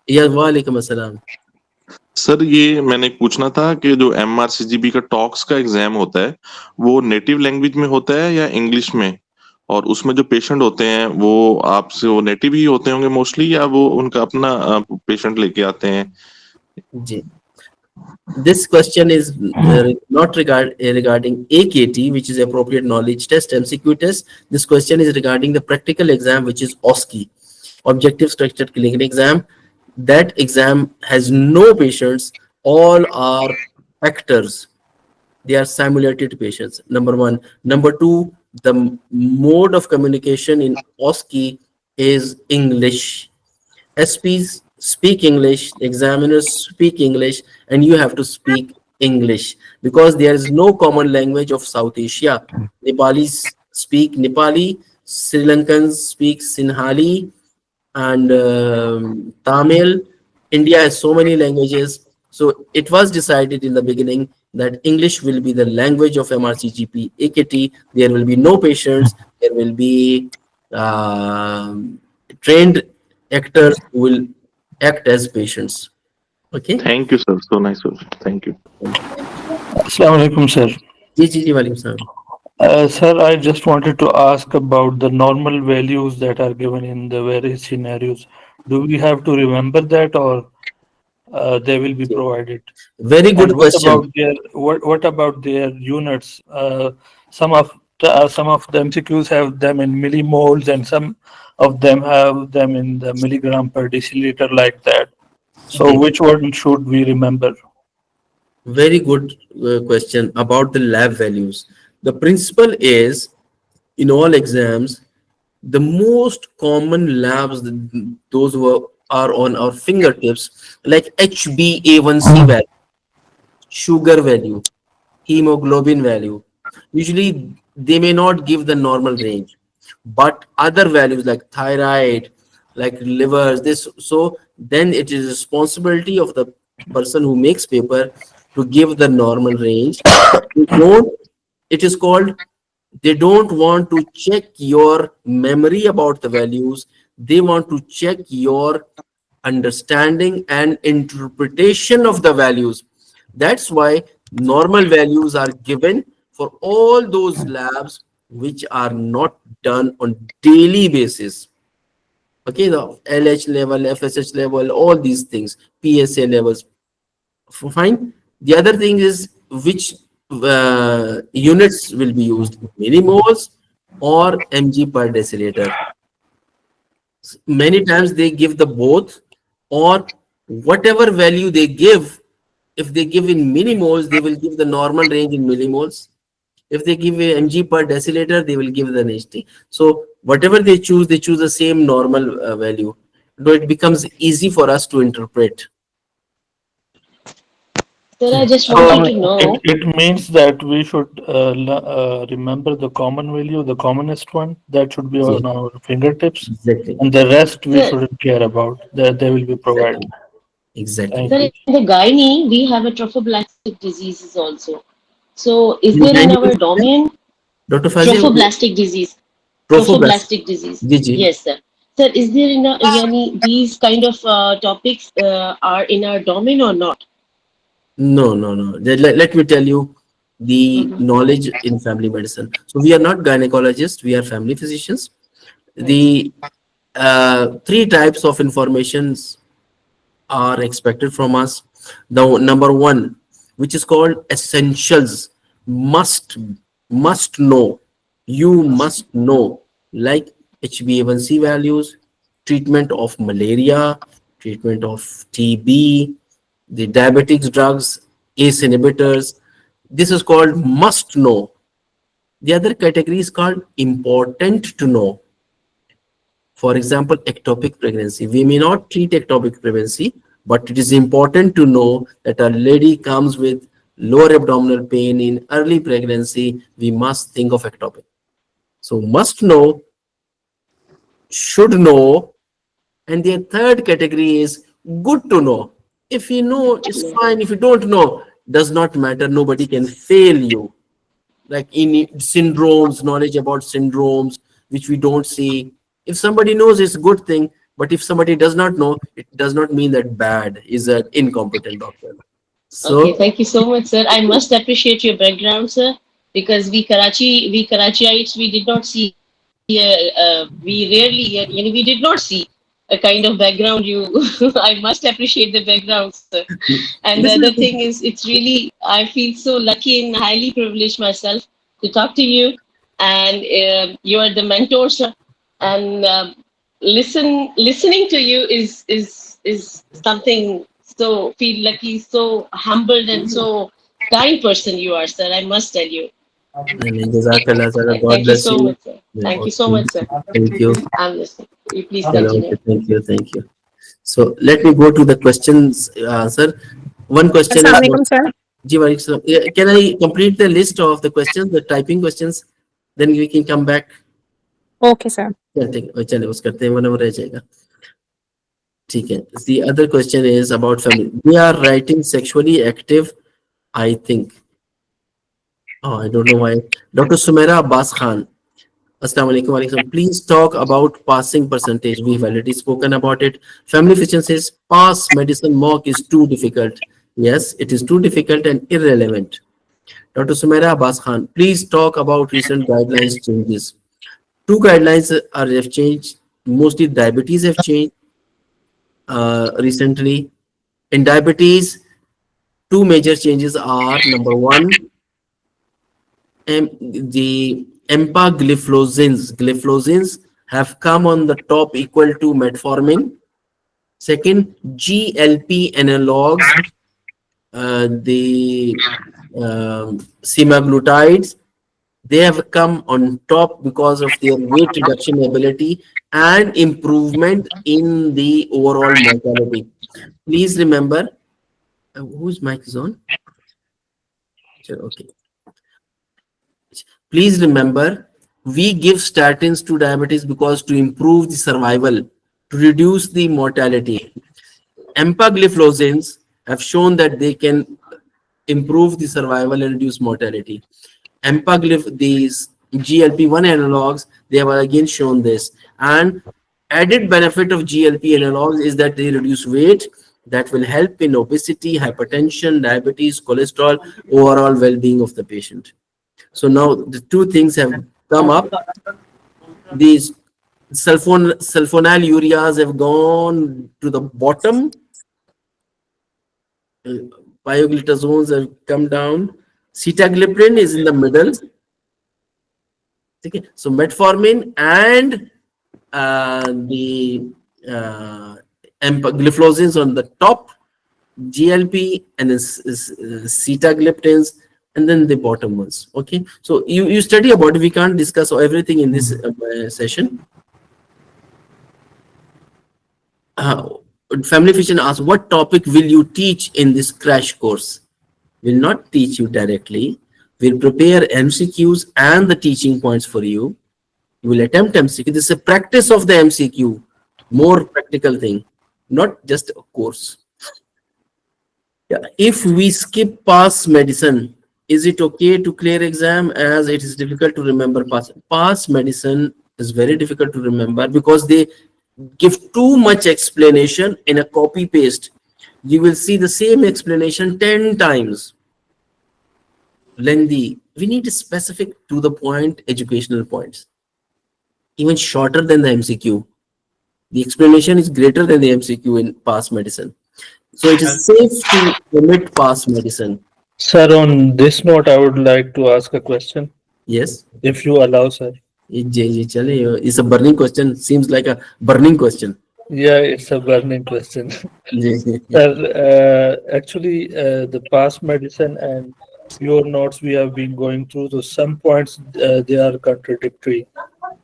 Yeah, walaikum assalam. Sir ये मैंने एक पूछना था कि जो MRCGP का talks का exam होता है वो नेटिव लैंग्वेज में होता है या इंग्लिश में, और उसमें जो पेशेंट होते हैं वो आपसे वो नेटिव ही होते होंगे मोस्टली, या वो उनका अपना पेशेंट लेके आते हैं? Ji. This question is not regarding AKT, which is appropriate knowledge test, MCQ test. This question is regarding the practical exam, which is OSCE, Objective Structured Clinical Exam. That exam has no patients. All are actors. They are simulated patients. Number one. Number two, the mode of communication in OSCE is English. SPs speak English, examiners speak English, and you have to speak English because there is no common language of South Asia. Nepalis speak Nepali, Sri Lankans speak Sinhali and Tamil. India has so many languages. So it was decided in the beginning that English will be the language of MRCGP AKT. There will be no patients. There will be trained actors who will act as patients. Okay. Thank you, sir. So nice, sir. Thank you. Assalamu alaikum, sir. जी जी जी वालेकुम सलाम. Sir, I just wanted to ask about the normal values that are given in the various scenarios. Do we have to remember that, or they will be provided? Very And good question. what about their units? Some of the MCQs have them in millimoles, and some of them have them in the milligram per deciliter, like that. So Okay. which one should we remember? Very good question about the lab values. The principle is in all exams, the most common labs, those who are on our fingertips, like HbA1c value, sugar value, hemoglobin value. Usually, they may not give the normal range, but other values like thyroid, like livers, this. So then it is responsibility of the person who makes paper to give the normal range. They don't. It is called. They don't want to check your memory about the values. They want to check your understanding and interpretation of the values. That's why normal values are given for all those labs which are not done on daily basis. Okay, the LH level, FSH level, all these things, PSA levels. Fine. The other thing is which units will be used, millimoles or mg per deciliter. Many times they give the both, or whatever value they give. If they give in millimoles, they will give the normal range in millimoles. If they give a mg per deciliter, they will give the HT. So whatever they choose the same normal value. So it becomes easy for us to interpret. Sir, I just So wanted to know. it means that we should remember the common value, the commonest one that should be Yeah, on our fingertips, exactly. and the rest we Sir, shouldn't care about. That they will be provided. Exactly. Exactly. Thank sir, you. in the gynae, we have a trophoblastic diseases also. So, is In there in our gynae, domain Dr. Fazil, trophoblastic disease? trophoblast. Trophoblastic disease. Ji ji. Yes, sir. Sir, is there in a, yani, these kind of topics are in our domain or not? No, no, no. Let me tell you the Mm-hmm. knowledge in family medicine. So we are not gynecologists, we are family physicians. Right. The three types of informations are expected from us. The number one, which is called essentials, must know. You must know, like HbA1c values, treatment of malaria, treatment of TB, the diabetics drugs, ACE inhibitors. This is called must know. The other category is called important to know. For example, ectopic pregnancy. We may not treat ectopic pregnancy, but it is important to know that a lady comes with lower abdominal pain in early pregnancy. We must think of ectopic. So must know, should know, and the third category is good to know. If you know, it's Yeah. fine. If you don't know, does not matter. Nobody can fail you. Like in syndromes, knowledge about syndromes, which we don't see. If somebody knows, it's a good thing. But if somebody does not know, it does not mean that bad is an incompetent doctor. Okay, So thank you so much, sir. I must appreciate your background, sir, because we Karachiites, we did not see, we rarely, we did not see a kind of background you. I must appreciate the background, sir. And the this other is thing is, it's really, I feel so lucky and highly privileged myself to talk to you, and you are the mentor, sir. And listening to you is something, so feel lucky, so humbled, and so kind person you are, sir. I must tell you. and Jazakallah, sir. God Thank you bless so you. much, sir. Yeah, Thank you so okay. much, sir. Thank you. I'm listening. You please Chalo, continue. okay, thank you, thank you. So let me go to the questions, sir. One question is Assalamualaikum, sir. Ji, Walaikum salam. Yeah, can I complete the list of the questions, the typing questions? Then we can come back. Okay, sir. चले उस करते हैं वरना वो रह जाएगा. ठीक है. The other question is about family. They are writing sexually active, I think. Oh, I don't know why. Dr. Sumaira Abbas Khan. Assalamu alaikum. Walaikum. Please talk about passing percentage. We've already spoken about it. Family physician says pass medicine mock is too difficult. Yes, it is too difficult and irrelevant. Dr. Sumaira Abbas Khan, please talk about recent guidelines changes. Two guidelines have changed. Mostly diabetes have changed recently. In diabetes, two major changes are: number one, the empagliflozins have come on the top equal to metformin. Second, GLP analogs, the semaglutides, they have come on top because of their weight reduction ability and improvement in the overall mortality. Please remember, whose mic is on? Sure, okay. Please remember, we give statins to diabetes because to improve the survival, to reduce the mortality. Empagliflozins have shown that they can improve the survival and reduce mortality. These GLP-1 analogs, they have again shown this. And added benefit of GLP analogs is that they reduce weight. That will help in obesity, hypertension, diabetes, cholesterol, overall well-being of the patient. So now the two things have come up. These sulfonylureas have gone to the bottom. Pioglitazones have come down. Sitagliptin is in the middle. Okay, so metformin and the empagliflozins on the top, GLP and then sitagliptins, and then the bottom ones. Okay, so you study about it. We can't discuss everything in this session. Family physician asks, what topic will you teach in this crash course? Will not teach you directly. We'll prepare MCQs and the teaching points for you. You will attempt MCQ. This is a practice of the MCQ, more practical thing, not just a course. Yeah. If we skip pass medicine, is it okay to clear exam as it is difficult to remember pass? Pass medicine is very difficult to remember because they give too much explanation in a copy paste. You will see the same explanation 10 times. Lengthy. We need a specific to the point educational points. Even shorter than the MCQ. The explanation is greater than the MCQ in pass medicine. So it is safe to omit pass medicine. Sir, on this note, I would like to ask a question. Yes. If you allow, sir. It's a burning question. Seems like a burning question. Yeah, it's a burning question. Sir, actually, the past medicine and your notes we have been going through, so some points they are contradictory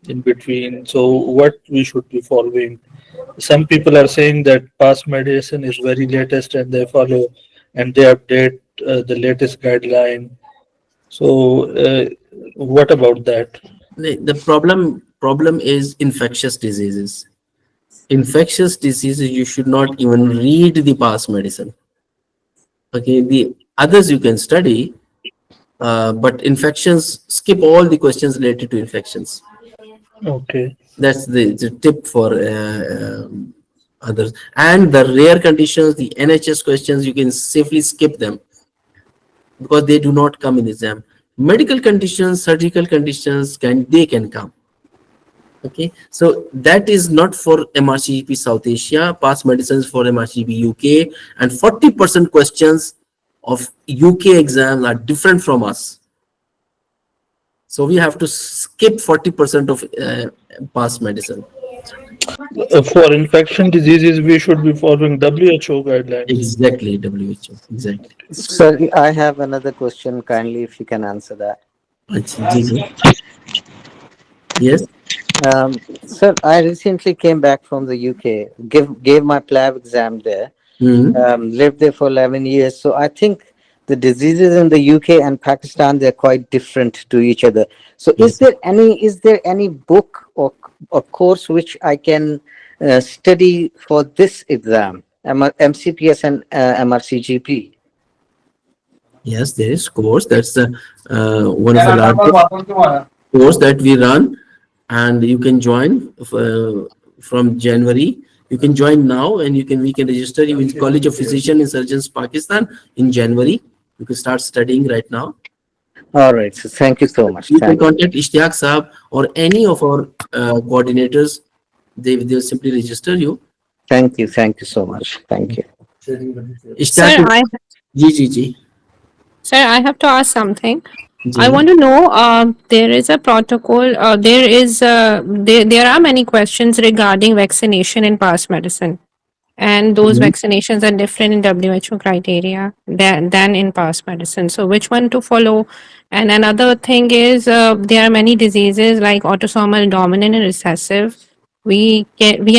in between. So what we should be following? Some people are saying that past medicine is very latest and they follow and they update the latest guideline. So what about that? The problem is infectious diseases. Infectious diseases, you should not even read the past medicine. Okay, the others you can study, but infections, skip all the questions related to infections. Okay. That's the tip for others. And the rare conditions, the NHS questions, you can safely skip them because they do not come in exam. Medical conditions, surgical conditions, they can come. Okay, so that is not for MRCGP South Asia. Past medicines for MRCGP UK, and 40% questions of UK exams are different from us. So we have to skip 40% of past medicine. For infection diseases, we should be following WHO guidelines. Exactly, WHO. Exactly. Sir, I have another question. Kindly, if you can answer that. Yes. Sir, I recently came back from the UK, gave my PLAB exam there, lived there for 11 years. So I think the diseases in the UK and Pakistan, they're quite different to each other. So is there any book or a course which I can study for this exam, MCPS and MRCGP? Yes, there is course. That's the one of the largest course that we run, and you can join from January. You can join now, and we can register you in College of Physician and Surgeons Pakistan in January. You can start studying right now. All right. So thank you so much. You can Thank you. contact Ishtiaq Saab or any of our coordinators. They will simply register you. Thank you. Thank you so much. Thank you. Ishtiaq, Sir, ji. sir, I have to ask something. Ji. I want to know, there is a protocol, there are many questions regarding vaccination in past medicine. And those Mhm. vaccinations are different in WHO criteria than in past medicine. So which one to follow? And another thing is, there are many diseases like autosomal dominant and recessive. We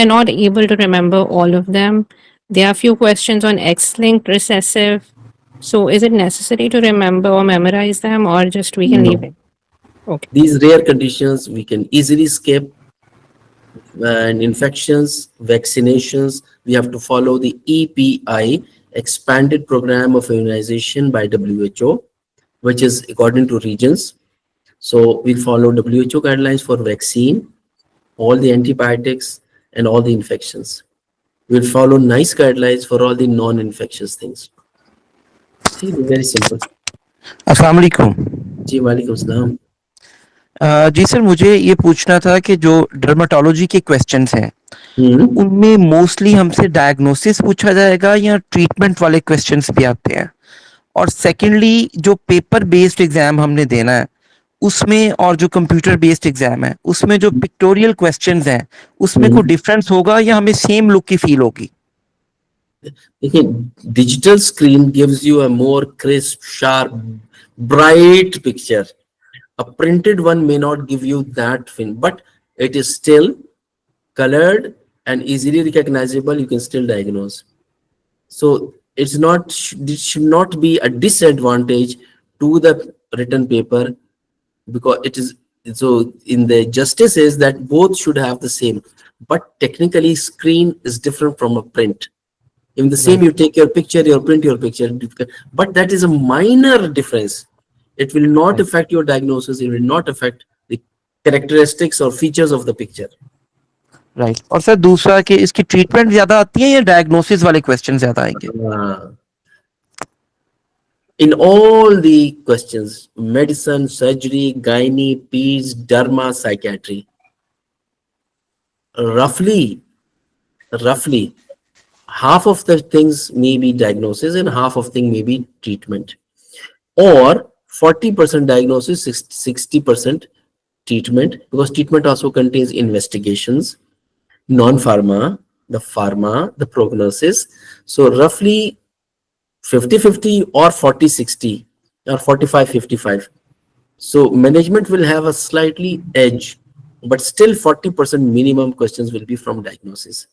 are not able to remember all of them. There are few questions on X-linked recessive. So is it necessary to remember or memorize them, or just we can leave No. it? Okay. These rare conditions we can easily skip, and infections, vaccinations, we have to follow the EPI, expanded program of immunization by WHO, which is according to regions. So we follow WHO guidelines for vaccine, all the antibiotics, and all the infections. We'll follow NICE guidelines for all the non-infectious things. See, very simple. अस्सलाम वालेकुम। जी वालेकुम सलाम। जी sir, मुझे ये पूछना था कि जो डर्मेटोलॉजी के क्वेश्चंस हैं, उनमें मोस्टली हमसे डायग्नोसिस पूछा जाएगा या ट्रीटमेंट वाले क्वेश्चंस भी आते हैं? और सेकेंडली, जो पेपर बेस्ड एग्जाम हमने देना है, उसमें और जो कंप्यूटर बेस्ड एग्जाम है, उसमें जो पिक्टोरियल क्वेश्चंस हैं, उसमें कोई डिफरेंस होगा या हमें सेम लुक की फील होगी? देखिए, digital screen gives you a more crisp, sharp, bright picture. A printed one may not give you that fin, but it is still colored and easily recognizable. You can still diagnose. So it's not, it should not be a disadvantage to the written paper, because it is, so in the justice is that both should have the same, but technically screen is different from a print. In the same, you take your picture, you print your picture, but that is a minor difference. It will not affect your diagnosis. It will not affect the characteristics or features of the picture. Right. और sir दूसरा कि इसकी treatment ज्यादा आती है या diagnosis वाले question ज्यादा आएंगे? In all the questions, medicine, surgery, gynae, peds, derma, psychiatry, roughly half of the things may be diagnosis and half of thing may be treatment, or 40% diagnosis, 60% treatment, because treatment also contains investigations, non-pharma, the pharma, the prognosis. So roughly 50-50 or 40-60 or 45-55. So management will have a slightly edge, but still 40% minimum questions will be from diagnosis,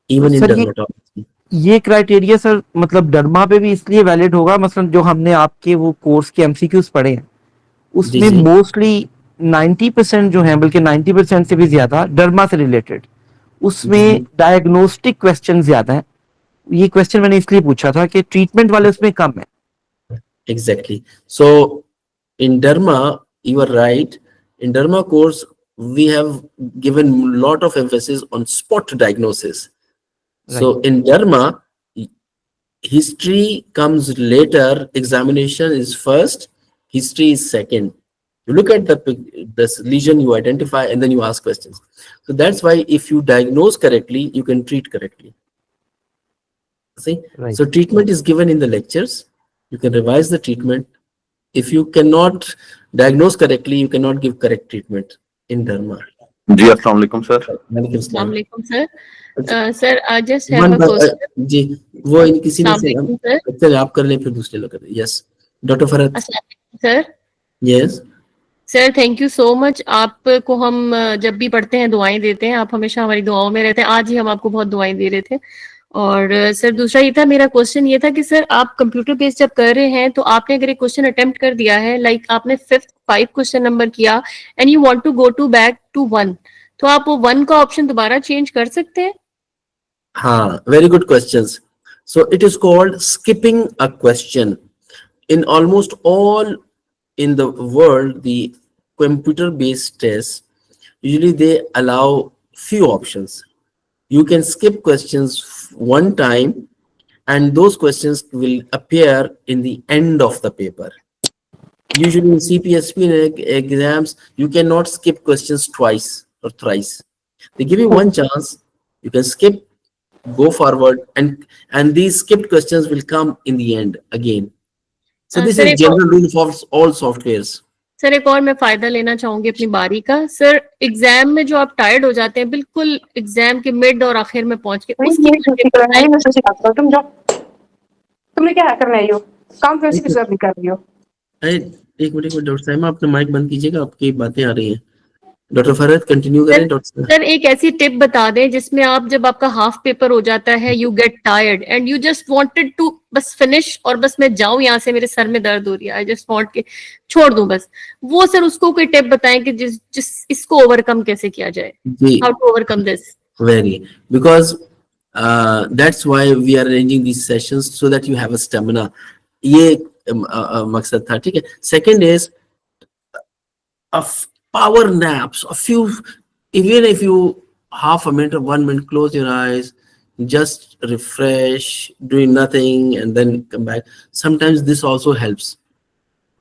even in sir dermatology. ये criteria sir मतलब derma पे भी इसलिए valid होगा, मसलन जो हमने आपके वो कोर्स के एमसीक्यूज पढ़े हैं उसमें जी। मोस्टली 90% जो है, बल्कि 90% से भी ज्यादा डर्मा से रिलेटेड, उसमें डायग्नोस्टिक क्वेश्चन ज्यादा है। ये क्वेश्चन मैंने इसलिए पूछा था कि ट्रीटमेंट वाले उसमें कम है। Exactly. So in derma, you are right. In derma course, we have given a lot of emphasis on spot diagnosis. So in derma, history comes later, examination is first, history is second. You look at this lesion, you identify, and then you ask questions. So that's why if you diagnose correctly, you can treat correctly. See? Right. So treatment is given in the lectures. You can revise the treatment. If you cannot diagnose correctly, you cannot give correct treatment in derma. जी अस्सलाम वालेकुम sir. Assalamu alaikum, sir. Sir, I just have a question. जी, वो किसी ने Assalamu alaikum, sir. चलिए आप कर लें, फिर दूसरे लोग कर लें। Yes doctor Farhat. Assalamu alaikum, sir. Yes sir thank you so much. आपको हम जब भी पढ़ते हैं दुआएं देते हैं, आप हमेशा हमारी दुआओं में रहते हैं। आज ही हम आपको बहुत दुआएं दे रहे थे। और सर दूसरा ये था, मेरा क्वेश्चन ये था कि सर आप कंप्यूटर बेस्ड जब कर रहे हैं तो आपने अगर एक क्वेश्चन अटेम्प्ट कर दिया है, लाइक आपने 5th क्वेश्चन नंबर किया and you want to go to back to 1, तो आप वो 1 का ऑप्शन दोबारा चेंज कर सकते हैं? Very good questions. So it is called skipping a question. In almost all in the world, the computer-based tests, usually they allow few options. You can skip questions one time, and those questions will appear in the end of the paper. Usually in CPSP exams, you cannot skip questions twice or thrice. They give you one chance, you can skip, go forward, and these skipped questions will come in the end again. So this sir is एक और general rule for all softwares. Sir एक और मैं फायदा लेना चाहूंगी अपनी बारी का। सर एग्जाम में जो आप टायर्ड हो जाते हैं बिल्कुल एग्जाम के मिड और आखिर में पहुंच के, उसकी तुम जाओ, तुमने क्या करना है? यो काम फिर से नहीं कर रही हो। अरे एक मिनट डॉक्टर साहब, अपना माइक बंद कीजिएगा, आपकी बातें आ रही हैं। डॉक्टर फरहद कंटिन्यू करें। डॉक्टर सर एक ऐसी टिप बता दें जिसमें आप जब आपका हाफ पेपर हो जाता है, you get tired and you just wanted to बस फिनिश और बस मैं जाऊं यहाँ से, मेरे सर में दर्द हो रही है, आई जस्ट वांट के छोड़ दूं बस, वो सर उसको कोई टिप बताएं कि जिस इसको ओवरकम कैसे किया जाए, how to overcome this. Very, because that's why we are arranging these sessions so that you have a stamina. ये मकसद था, ठीक है। Second is power naps, a few, even if you half a minute or 1 minute, close your eyes, just refresh, doing nothing, and then come back. Sometimes this also helps.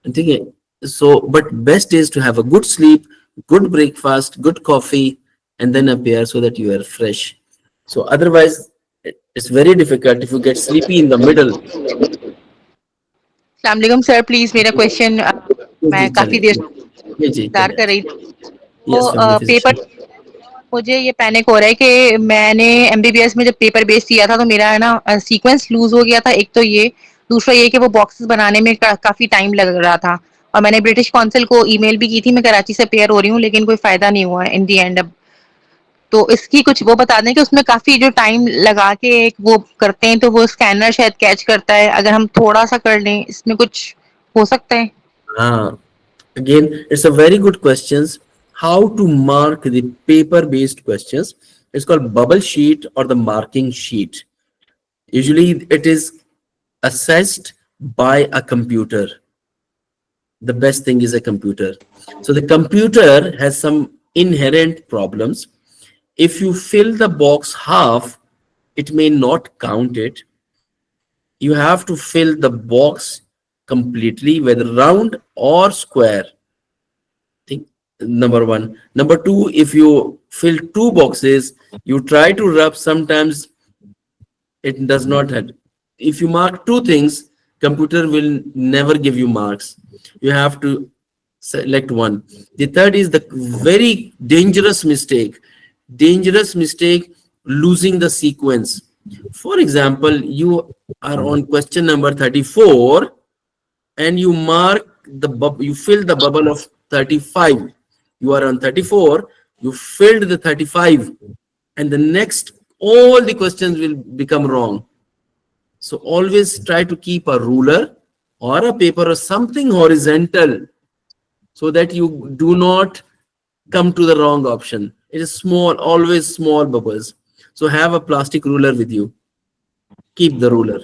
Okay. So, but best is to have a good sleep, good breakfast, good coffee, and then appear so that you are fresh. So otherwise, it's very difficult if you get sleepy in the middle. अस्सलाम sir, please मेरा question, मैं काफी देर इंतजार कर रही थी। तो paper, मुझे ये पैनिक हो रहा है कि मैंने एमबीबीएस में जब पेपर बेस दिया था तो मेरा है ना सीक्वेंस लूज हो गया था। एक तो ये, दूसरा ये कि वो बॉक्सेस बनाने में काफी टाइम लग रहा था, और मैंने ब्रिटिश काउंसिल को ईमेल भी की थी। मैं कराची से पेयर हो रही हूँ लेकिन कोई फायदा नहीं हुआ इन दी एंड। अब तो इसकी कुछ वो बता दें कि उसमें काफी जो टाइम लगा के एक वो करते हैं तो वो स्कैनर शायद कैच करता है, अगर हम थोड़ा सा कर लें इसमें कुछ हो सकता है? Again, it's a very good questions. How to mark the paper-based questions? It's called bubble sheet or the marking sheet. Usually, it is assessed by a computer. The best thing is a computer. So the computer has some inherent problems. If you fill the box half, it may not count it. You have to fill the box completely, whether round or square. Think number one. Number two, if you fill two boxes, you try to rub, sometimes it does not have. If you mark two things, computer will never give you marks. You have to select one. The third is the very dangerous mistake. Losing the sequence. For example, you are on question number 34 and you mark the you fill the bubble of 35. You are on 34, you filled the 35, and the next all the questions will become wrong. So always try to keep a ruler or a paper or something horizontal so that you do not come to the wrong option. It is small, always small bubbles. So have a plastic ruler with you. Keep the ruler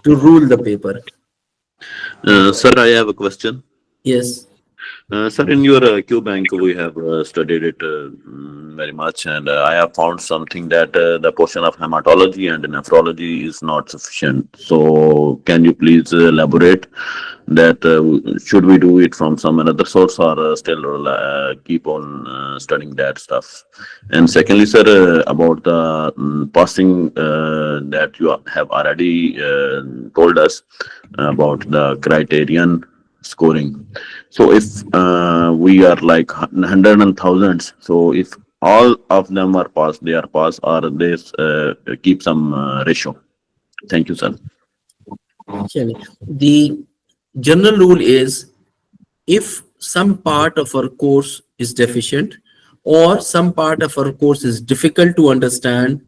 to rule the paper. Sir, I have a question. Yes. Sir, in your Q bank, we have studied it very much, and I have found something that the portion of hematology and nephrology is not sufficient. So, can you please elaborate that? Should we do it from some another source, or still keep on studying that stuff? And secondly, sir, about the passing that you have already told us about the criterion scoring. So if we are like hundred and thousands, so if all of them are passed, they are passed, or they keep some ratio. Thank you, sir. The general rule is if some part of our course is deficient or some part of our course is difficult to understand,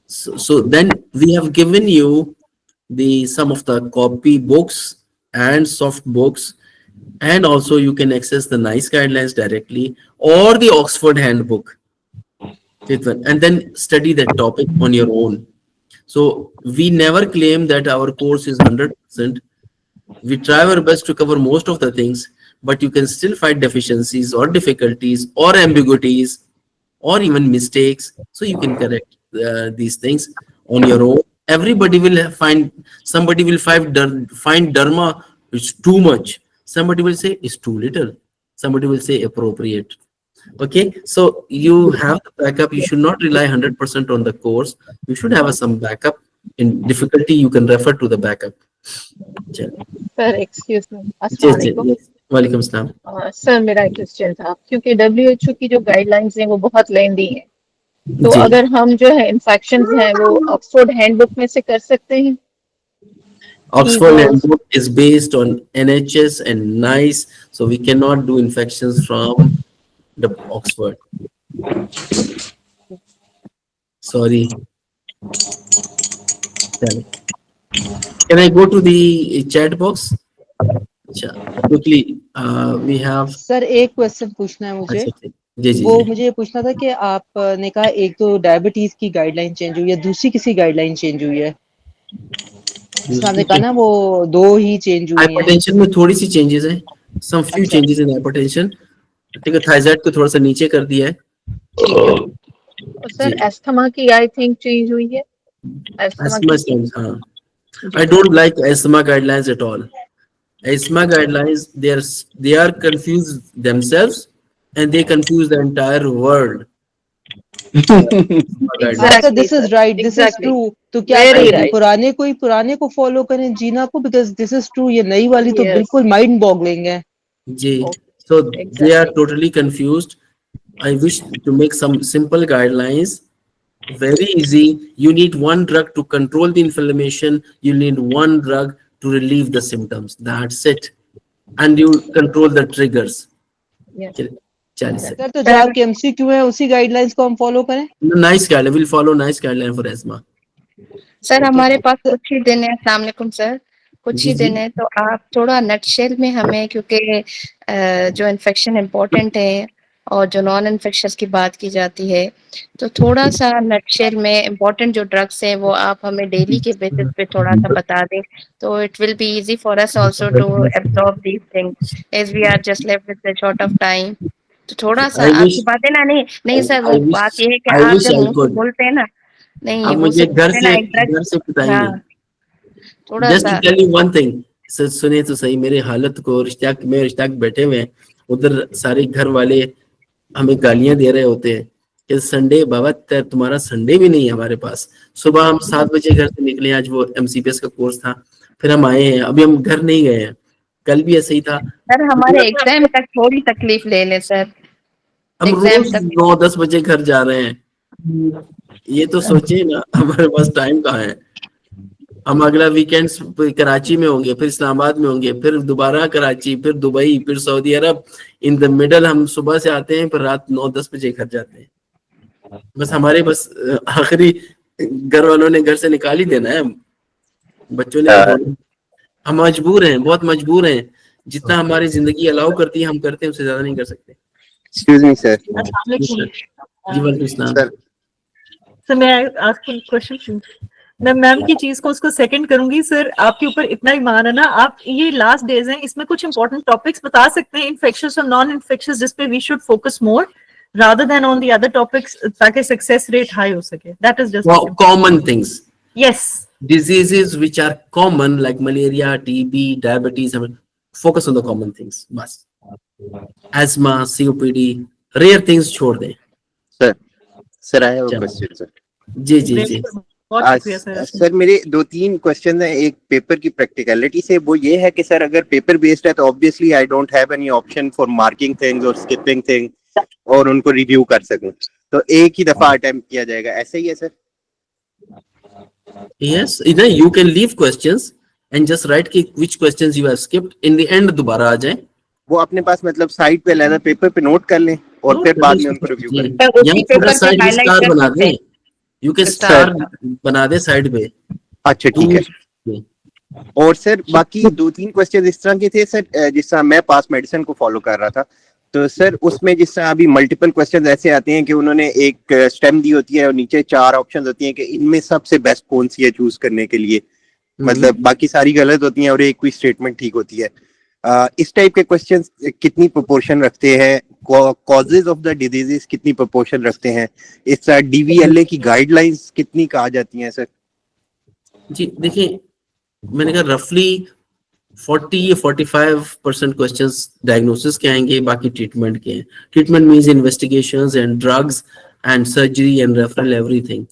so then we have given you some of the copy books and soft books. And also you can access the NICE guidelines directly or the Oxford handbook, and then study that topic on your own. So we never claim that our course is 100%. We try our best to cover most of the things, but you can still find deficiencies or difficulties or ambiguities or even mistakes. So you can correct these things on your own. Everybody will find, somebody will find dharma is too much. Somebody will say it's too little. Somebody will say appropriate. Okay, so you have the backup. You should not rely 100% on the course. You should have some backup. In difficulty, you can refer to the backup. Sir excuse me, जी अस्सलाम जी, वालेकुम। वालेकुम सलाम। Sir मेरा एक question था, क्योंकि WHO की जो गाइडलाइंस हैं वो बहुत लेंदी हैं, तो जी, अगर हम जो है इन्फेक्शंस हैं वो ऑक्सफोर्ड हैंडबुक में से कर सकते हैं? Oxford handbook is based on NHS and NICE, so we cannot do infections from the Oxford. Sorry. Can I go to the chat box? Quickly, we have. Sir एक question पूछना है मुझे। जी जी, वो मुझे पूछना था कि आपने कहा एक तो डायबिटीज की गाइडलाइन चेंज हुई है, दूसरी किसी गाइडलाइन चेंज हुई है? आपने कहा ना वो दो ही चेंज हुई हैं। हाइपरटेंशन में थोड़ी सी चेंजेस है, some few changes in hypertension. ठीक है, थायराइड को थोड़ा सा नीचे कर दिया है। सर एस्थमा की आई थिंक चेंज हुई है। एस्थमा चेंज, हाँ। I don't like asthma guidelines at all. Asthma guidelines, they are confused themselves and they confuse the entire world. Exactly, this is right, this is true. तो क्या पुराने को follow करें जीना को, because this is true, ये नई वाली तो बिल्कुल माइंड बॉगलिंग है। जी, so they are totally confused. I wish to make some simple guidelines. Very easy. You need one drug to control the inflammation. You need one drug to relieve the symptoms. That's it. And you control the triggers. Yes. Sir तो जो आपके MCQ है उसी guidelines को हम follow करें? Nice guideline. We'll follow nice guideline for asthma. Sir हमारे पास कुछ ही दिन है। अस्सलाम वालेकुम सर, कुछ ही दिन है, तो आप थोड़ा नटशेल में हमें, क्योंकि जो इन्फेक्शन इम्पोर्टेंट है और जो नॉन इन्फेक्शस की बात की जाती है, तो थोड़ा सा नटशेल में इम्पोर्टेंट जो ड्रग्स हैं वो आप हमें डेली के बेसिस पे थोड़ा सा बता दें, तो it will be easy for us also to absorb these things as we are just left with the short of time. तो थोड़ा सा आपकी बातें ना, नहीं सर, वो बात ये है कि आप जब मुंह से बोलते हैं ना, नहीं अब मुझे घर से बताएंगे। थोड़ा सा टेल यू वन थिंग, सुनिए तो सही मेरे हालत को। रिश्ताक बैठे हुए हैं उधर, सारे घर वाले हमें गालियां दे रहे होते हैं कि संडे बाबा तुम्हारा संडे भी नहीं है हमारे पास। सुबह हम 7 बजे घर से निकले, आज वो MCPS का कोर्स था, फिर हम आए हैं, अभी हम घर नहीं गए हैं। कल भी ऐसे ही था सर, हमारे एग्जाम तक थोड़ी तकलीफ ले ले सर। हम रोज 9-10 बजे घर जा रहे हैं। ये तो सोचिए ना, हमारे पास टाइम कहाँ है। हम अगला वीकेंड कराची में होंगे, फिर इस्लामाबाद में होंगे, फिर दोबारा कराची, फिर दुबई, फिर Saudi Arab. In the middle हम सुबह से आते हैं, फिर रात 9-10 बजे घर जाते हैं। बस हमारे आखिरी घर वालों ने घर से निकाल ही देना है, बच्चों ने। हम मजबूर हैं, बहुत मजबूर हैं। जितना हमारी जिंदगी अलाउ करती है हम करते हैं, उससे ज्यादा नहीं कर सकते। Excuse me, sir. जी वालेकुम सलाम। सर मैं आपको क्वेश्चन, मैं मैम की चीज को उसको सेकंड करूंगी। सर आपके ऊपर इतना ईमान है ना, आप ये लास्ट डेज हैं, इसमें कुछ इंपॉर्टेंट टॉपिक्स बता सकते हैं इन्फेक्शस और नॉन इन्फेक्शस, जिस पे we should focus more rather than on the other topics, ताकि सक्सेस रेट हाई हो सके। That is just common things. Yes. Diseases which are common like malaria, TB, diabetes, focus on the common things. बस asthma, COPD, rare things छोड़ दें। Sir, I have a question, sir. जी जी जी। Sir मेरे 2-3 question है। एक paper की प्रैक्टिकलिटी से, वो ये है कि सर अगर पेपर बेस्ड है तो obviously I don't have any option for marking things और स्किपिंग थिंग्स और उनको रिव्यू कर सकूं, तो एक ही दफा अटेम्प्ट किया जाएगा, ऐसा ही है sir? Yes, either you can leave questions and just write which questions you have skipped. In the end दोबारा आ जाए। वो अपने पास मतलब साइड पे लेना, पेपर पे नोट कर लें और फिर बाद में उनको रिव्यू करें। यहाँ पूरा साइड में स्टार बना दे, यू कैन स्टार बना दे साइड पे। अच्छा ठीक है। और सर बाकी 2-3 क्वेश्चन इस तरह के थे सर, जिस तरह मैं पास मेडिसिन को फॉलो कर रहा था, तो सर उसमें जिस तरह अभी मल्टीपल क्वेश्चन ऐसे आते हैं कि उन्होंने एक स्टेम दी होती है और नीचे 4 ऑप्शन होती हैं कि इनमें सबसे बेस्ट कौन सी है चूज करने के लिए, मतलब बाकी सारी गलत होती हैं और एक कोई स्टेटमेंट ठीक होती है। इस टाइप के क्वेश्चन कितनी प्रोपोर्शन रखते हैं, कॉजेज ऑफ द डिजीजेस कितनी प्रोपोर्शन रखते हैं, इस तरह डीवीएलए की गाइडलाइंस कितनी कहा जाती हैं सर? जी देखिए, मैंने कहा रफली 40 या 45% क्वेश्चंस डायग्नोसिस के आएंगे, बाकी ट्रीटमेंट के हैं। Treatment means investigations and drugs and surgery and referral everything.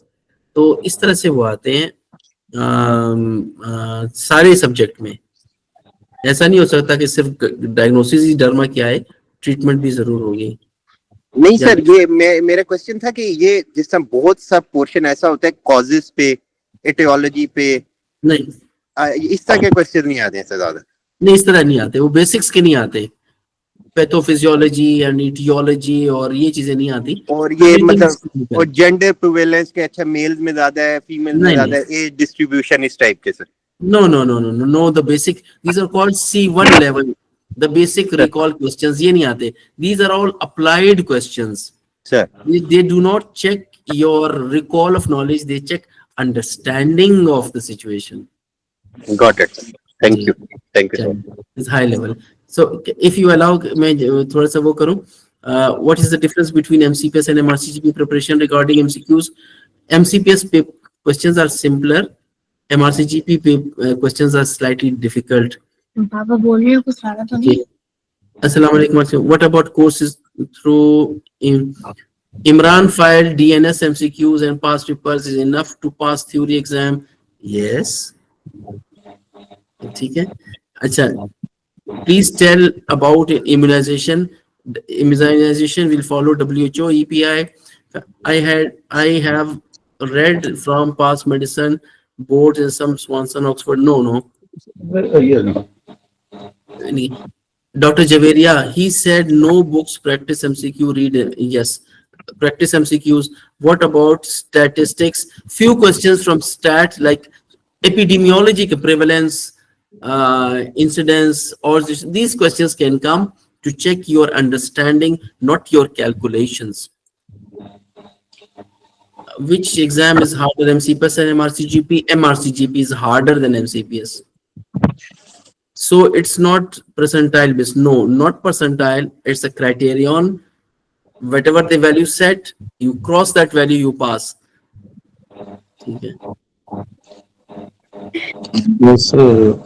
तो इस तरह से वो आते हैं सारे सब्जेक्ट में। ऐसा नहीं हो सकता कि सिर्फ डायग्नोसिस ही डर्मा क्या है, ट्रीटमेंट भी जरूर होगी। नहीं सर, ये मेरा क्वेश्चन था कि ये जिस तरह बहुत सा पोर्शन ऐसा होता है कॉजेस पे, एटियोलॉजी पे, नहीं इस तरह के क्वेश्चन नहीं आते हैं सर ज्यादा? नहीं, इस तरह नहीं आते, वो बेसिक्स के नहीं आते, पैथोफिजियोलॉजी एंड इटियोलॉजी और ये चीजें नहीं आती। और ये मतलब और जेंडर प्रिवेलेंस के, अच्छा मेल्स में ज्यादा है, फीमेल में ज्यादा है, एज डिस्ट्रीब्यूशन इस टाइप के sir? No, the basic, these are called C1 level, the basic recall questions, ये नहीं आते। These are all applied questions. Sir. They do not check your recall of knowledge, they check understanding of the situation. Got it. Thank you. Thank you, sir. It's high level. So if you allow, मैं थोड़ा सा वो करूँ, what is the difference between MCPS and MRCGP preparation regarding MCQs? MCPS questions are simpler, MRCGP questions are slightly difficult. पापा बोल रहे हो कुछ सारा तो नहीं? Assalamu alaikum. What about courses through Imran filed DNS MCQs and past papers is enough to pass theory exam? Yes. ठीक है. अच्छा. Please tell about immunization. Immunization will follow WHO, EPI. I have read from past medicine boards and some Swanson, Oxford. No. Dr. Javeria, he said no books, practice MCQ, read. Yes, practice MCQs. What about statistics? Few questions from stat like epidemiology, prevalence, incidence, or these questions can come to check your understanding, not your calculations. Which exam is harder, MCPS and MRCGP? MRCGP is harder than MCPS. So it's not percentile based. No, not percentile. It's a criterion. Whatever the value set, you cross that value, you pass. Okay. Yes, sir.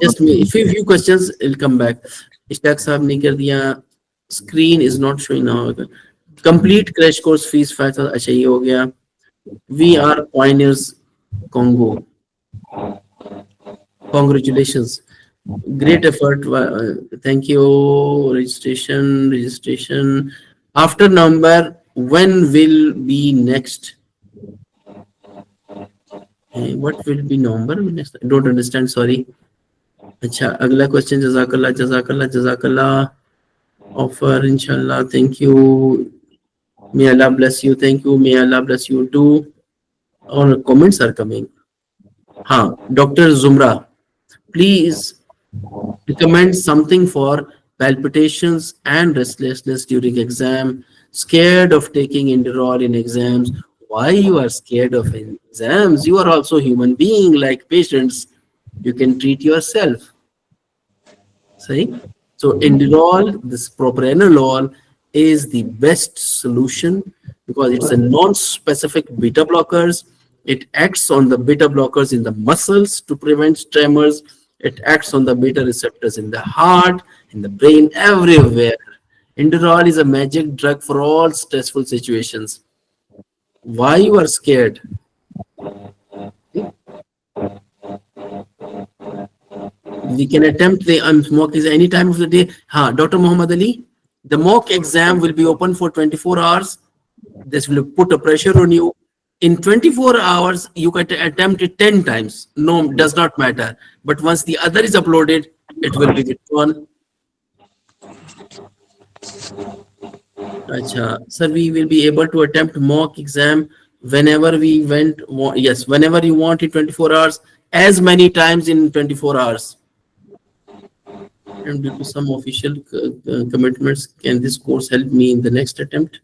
Just few questions. I'll come back. Ishtaq sahab ne kar diya. Screen is not showing now. Complete crash course fees 5,000. अच्छा ये हो गया. We are pioneers, Congo. Congratulations. Great effort. Thank you. Registration. After November, when will be next? What will be November next? I don't understand. Sorry. अच्छा अगला question. जज़ाकल्लाह. Offer inshallah. Thank you. May Allah bless you. Thank you. May Allah bless you too. All comments are coming. Dr. Zumra, please recommend something for palpitations and restlessness during exam. Scared of taking Inderol in exams. Why you are scared of exams? You are also human being like patients. You can treat yourself. See? So Inderol, this propranolol, is the best solution because it's a non-specific beta blockers. It acts on the beta blockers in the muscles to prevent tremors. It acts on the beta receptors in the heart, in the brain, everywhere. Inderol is a magic drug for all stressful situations. Why you are scared? We can attempt the mock exam any time of the day. Dr. Muhammad Ali, the mock exam will be open for 24 hours. This will put a pressure on you. In 24 hours, you can attempt it 10 times. No, does not matter. But once the other is uploaded, it will be withdrawn. Sir, we will be able to attempt mock exam whenever we went. Yes, whenever you want in 24 hours. as many times in 24 hours. And due to some official commitments, can this course help me in the next attempt?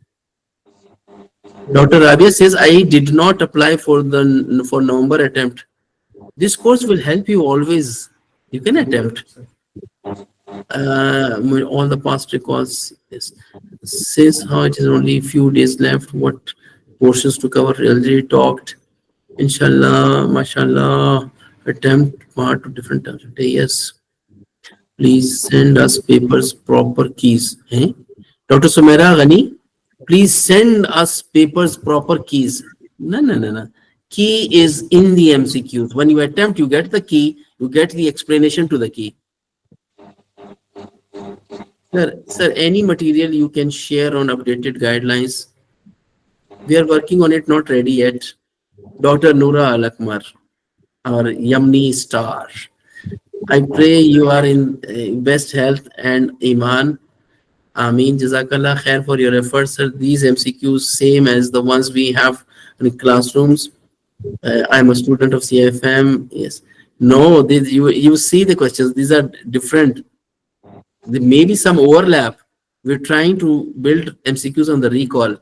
Dr. Rabia says, I did not apply for November attempt. This course will help you always. You can attempt. All the past records. Yes. Since how it is only a few days left, what portions to cover already talked. Inshallah, mashallah, attempt part to different times of day. Yes. Please send us papers proper keys. Eh? Dr. Sumaira Ghani, please send us papers proper keys. No. Key is in the MCQs. When you attempt, you get the key, you get the explanation to the key. Sir, any material you can share on updated guidelines? We are working on it, not ready yet. Dr. Noora Al-Akmar, our Yamni star. I pray you are in best health and Iman. Ameen. Jazakallah khair for your efforts, sir. These MCQs same as the ones we have in classrooms. I'm a student of CFM. Yes. No, you see the questions. These are different. There may be some overlap. We're trying to build MCQs on the recall.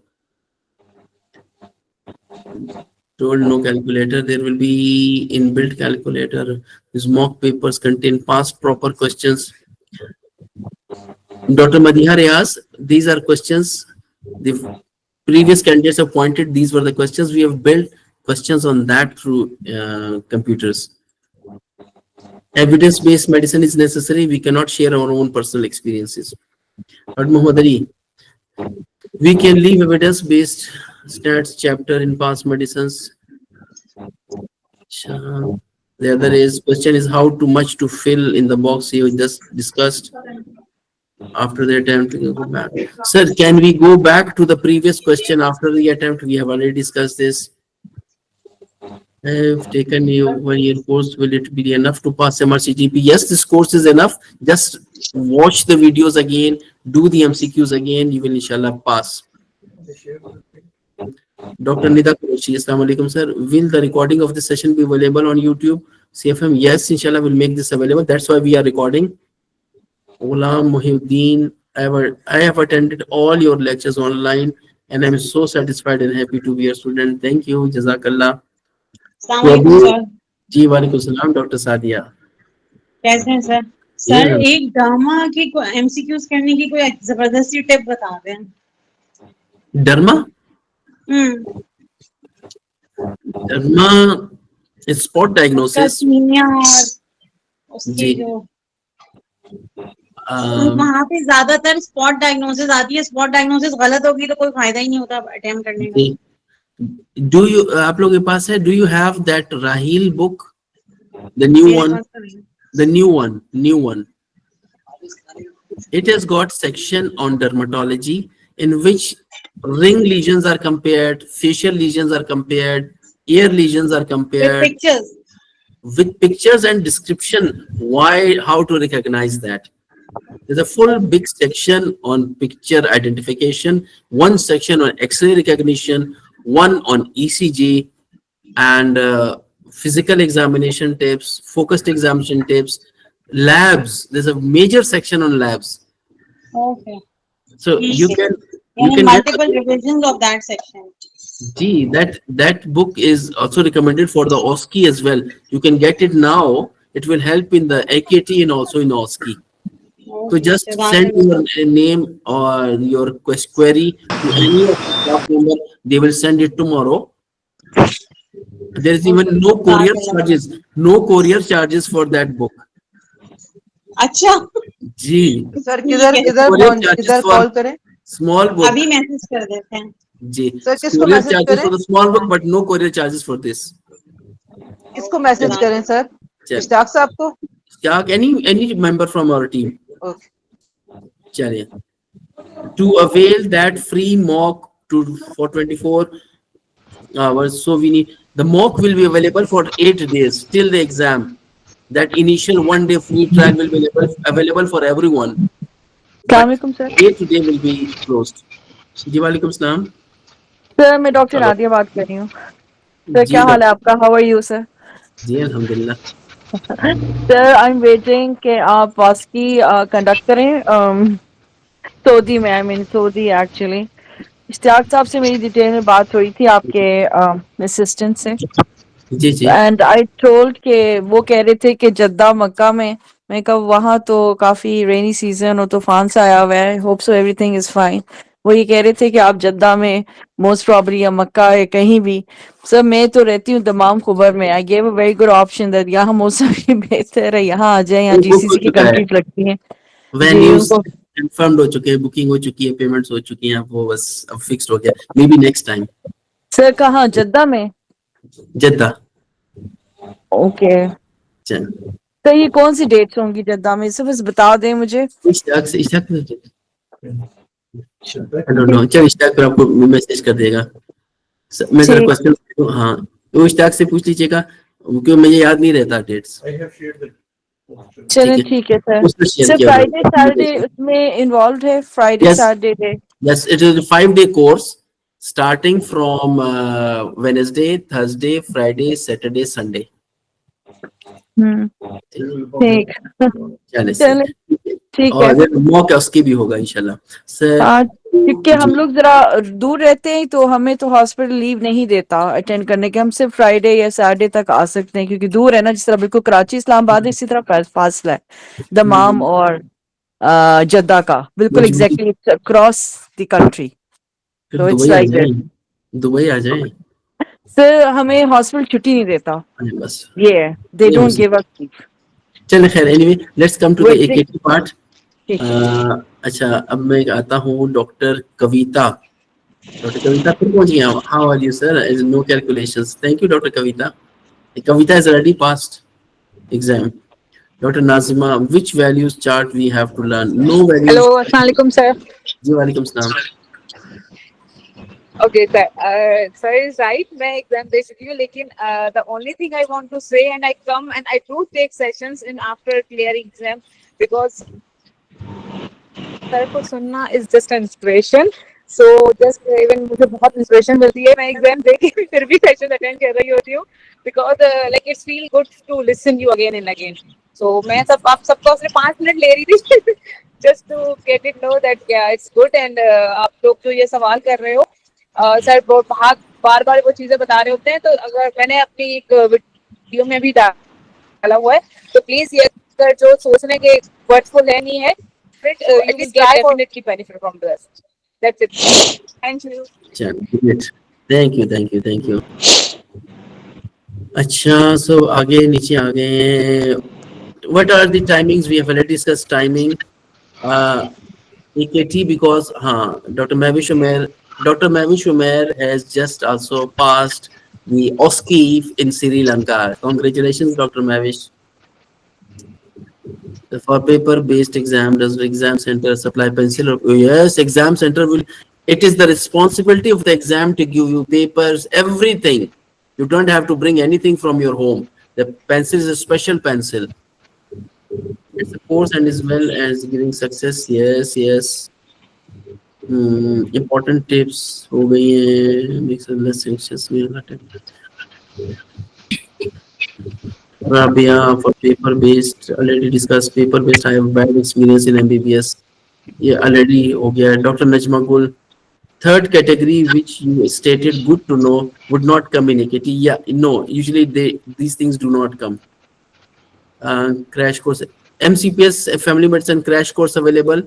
Told no calculator. There will be inbuilt calculator. These mock papers contain past proper questions. Dr. Madiha Reyes, these are questions. The previous candidates have pointed. These were the questions. We have built questions on that through computers. Evidence-based medicine is necessary. We cannot share our own personal experiences. But Muhammad Ali, we can leave evidence-based stats chapter in past medicines. The other question is how too much to fill in the box you just discussed. After the attempt, we can go back. Sir, can we go back to the previous question after the attempt? We have already discussed this. I've taken a 1 year course. Will it be enough to pass MRCGP? Yes, this course is enough. Just watch the videos again, do the MCQs again. You will inshallah pass. Dr. Nida Qureshi, Assalamu alaikum, sir. Will the recording of the session be available on YouTube? CFM, yes, inshallah, will make this available. That's why we are recording. Ghulam Muhyiddin, I have attended all your lectures online and I'm so satisfied and happy to be a student. Thank you. Jazakallah. जी वालेकुम सलाम doctor Sadia कैसे हैं sir sir एक derma की MCQs करने की कोई जबरदस्ती टिप बता दें डर्मा डर्मा स्पॉट डायग्नोसिस उसकी जो वहाँ पे ज्यादातर स्पॉट डायग्नोसिस आती है स्पॉट डायग्नोसिस गलत होगी तो कोई फायदा ही नहीं होता अटेम्प्ट करने का Do you आप लोगों के पास है do you have that Rahil book the new one it has got section on dermatology in which ring lesions are compared, facial lesions are compared, ear lesions are compared with pictures and description why how to recognize that. There's a full big section on picture identification, one section on X-ray recognition, one on ECG and physical examination tips, focused examination tips, labs. There's a major section on labs. Okay. So you can multiple revisions of that section. Gee, that book is also recommended for the OSCE as well. You can get it now. It will help in the AKT and also in OSCE. So just send your name or your query to any of the staff member. They will send it tomorrow. There is even no courier charges. No courier charges for that book. अच्छा जी sir किधर call करें small book अभी message कर देते हैं जी sir किसको courier message charges करें for the small book but no courier charges for this. किसको मैसेज करें सर इश्ताक साहब को Ishtiaq any member from our team. Okay. चलिए to avail that free mock for 24 hours. So we need the mock will be available for 8 days till the exam. That initial 1 day free trial will be available for everyone. Assalamualaikum sir. 8 day will be closed. जी वालेकुम सलाम. Sir मैं doctor Nadia बात कर रही हूँ. Sir क्या हाल है आपका? How are you sir? जी अल्हम्दुलिल्लाह। सर आई एम वेटिंग कि आप वास्की कंडक्ट करें सऊदी में, I mean Saudi actually. Ishtiaq साहब से मेरी डिटेल में बात हुई थी आपके असिस्टेंट से, जी जी एंड आई टोल्ड के वो कह रहे थे कि जद्दा मक्का में, मैं कहा वहाँ तो काफी रेनी सीजन और तूफान सा आया हुआ है, hope so everything is fine. वो ये कह रहे थे कि आप जद्दा में मोस्ट प्रॉब्ली या मक्का है कहीं भी। सर मैं तो रहती हूँ दमाम खुबर में, I gave a very good option that यहाँ मौसम ही बेहतर है, यहाँ आ जाए, यहाँ वो बुक हो जीसीसी की चुका है, कंट्रीज लगती हैं जी वेन्यूज उनको। कंफर्म्ड हो चुके हैं, बुकिंग हो चुकी है, पेमेंट्स हो चुकी हैं, अब वो बस अब फिक्स्ड हो गया, may be next time. Sir कहाँ, जद्दा में? जद्दा। ओके चल तो ये कौन सी डेट्स होंगी जद्दा में, इसे बस बता दें मुझे। इश्तियाक से, इश्तियाक आई डोंट नो, चल इश्तियाक फिर आपको मैसेज कर देगा। मैं जरा ठीक, क्वेश्चन, हाँ तो इश्तियाक से पूछ लीजिएगा क्योंकि मुझे याद नहीं रहता डेट्स। ठीक चलें है, ठीक है सर। उसने शेयर सर किया फ्राइडे सैटरडे होगा। उसमें इन्वॉल्व है, Friday yes Saturday? yes, it is a 5-day course starting from Wednesday, Thursday, Friday, Saturday, Sunday. ठीक चले सर, चलें ठीक है। और अगर मॉक उसकी भी होगा इंशाल्लाह सर। हाँ क्योंकि हम जी लोग जरा दूर रहते हैं तो हमें तो हॉस्पिटल लीव नहीं देता अटेंड करने के, हम सिर्फ फ्राइडे या सैटरडे तक आ सकते हैं क्योंकि दूर है ना, जिस तरह बिल्कुल कराची इस्लामाबाद है, इसी तरह फासला है दमाम और जद्दा का, बिल्कुल मजबूरी, एग्जैक्टली क्रॉस द कंट्री। फिर तो इट्स दुबई आ लाइक जाए, दैट। दुबई आ जाए। सर हमें हॉस्पिटल छुट्टी नहीं देता, अरे बस ये है, दे ये हो डोंट गिव सकता अस लीव। है। चले खैर, anyway let's come to the waiting, AKT part. ठीक है। अच्छा अब मैं आता हूँ डॉक्टर कविता। डॉक्टर कविता फिर पहुंच गया, how are you sir, is no calculations, thank you doctor Kavita. Kavita has already passed exam. Dr. Nazima, which values chart we have to learn? No hello values. अस्सलाम वालेकुम सर। जी वालेकुम सलाम। Okay sir, sir is right, मैं exam दे चुकी हूँ, लेकिन the only thing I want to say, and I come and I do take sessions in after clearing exam, because sir को सुनना is just inspiration. So just even मुझे बहुत inspiration मिलती है, मैं एग्जाम दे के भी फिर भी सेशन अटेंड कर रही होती हूँ, because like it's feel good to listen you again and again. So मैं सब आप सबको सिर्फ 5 मिनट ले रही थी just to get it know that it's good, and आप लोग जो ये सवाल कर रहे हो सर बहुत बार बार वो चीजें बता रहे होते हैं, तो अगर मैंने अपनी एक वीडियो में भी डाला हुआ है, तो प्लीज ये अगर जो सोचने के वर्ड्स को लेनी है, at least try definitely benefit from this. That's it. Thank you. चलिए, thank you thank you thank you. अच्छा सो आगे नीचे आ गए हैं। What are the timings? We have already discussed timing. AKT because Dr. Mavish Umair has just also passed the OSCE in Sri Lanka. Congratulations, Dr. Mavish. For paper-based exam, does the exam center supply pencil? Yes, exam center will. It is the responsibility of the exam to give you papers, everything. You don't have to bring anything from your home. The pencil is a special pencil. It's a course and as well as giving success. Yes, yes. Important tips हो गई है. Makes it less anxious. Rabia for paper based already discussed. Paper based I have bad experience in MBBS. Yeah, already हो गया. Dr. Najma Gul. Third category which you stated good to know would not come in AKT. Yeah, no. Usually these things do not come. Crash course. MCPS family medicine crash course available.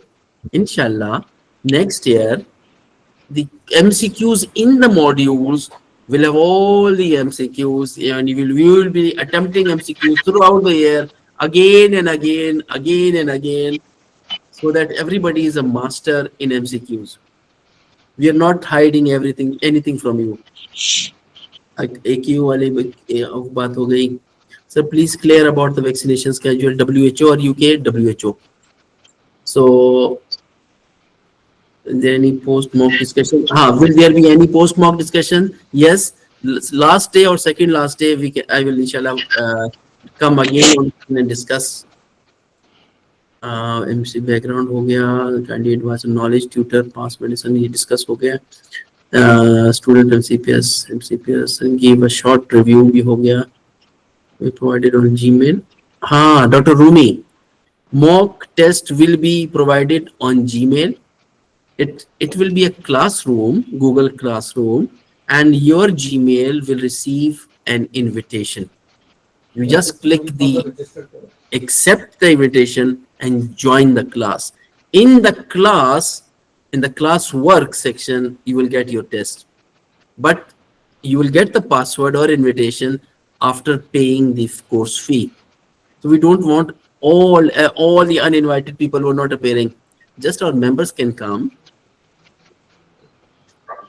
Inshallah, next year the MCQs in the modules will have all the MCQs, and we will be attempting MCQs throughout the year again and again, so that everybody is a master in MCQs. We are not hiding anything from you. AQ वाली बात हो गई. Sir, please clear about the vaccination schedule, WHO or UK? WHO. So, is there any post-mock discussion? Will there be any post-mock discussion? Yes. Last day or second last day, I will inshallah come again and discuss. MC background हो गया, candidate advanced knowledge, tutor, past medicine ये discuss हो गया. Student MCPS and give a short review भी हो गया. We provided on Gmail. Dr. Rumi, mock test will be provided on Gmail. It will be a classroom, Google Classroom, and your Gmail will receive an invitation. You just click the accept the invitation and join the class. In the class work section, you will get your test, but you will get the password or invitation after paying the course fee. So we don't want all the uninvited people who are not appearing. Just our members can come,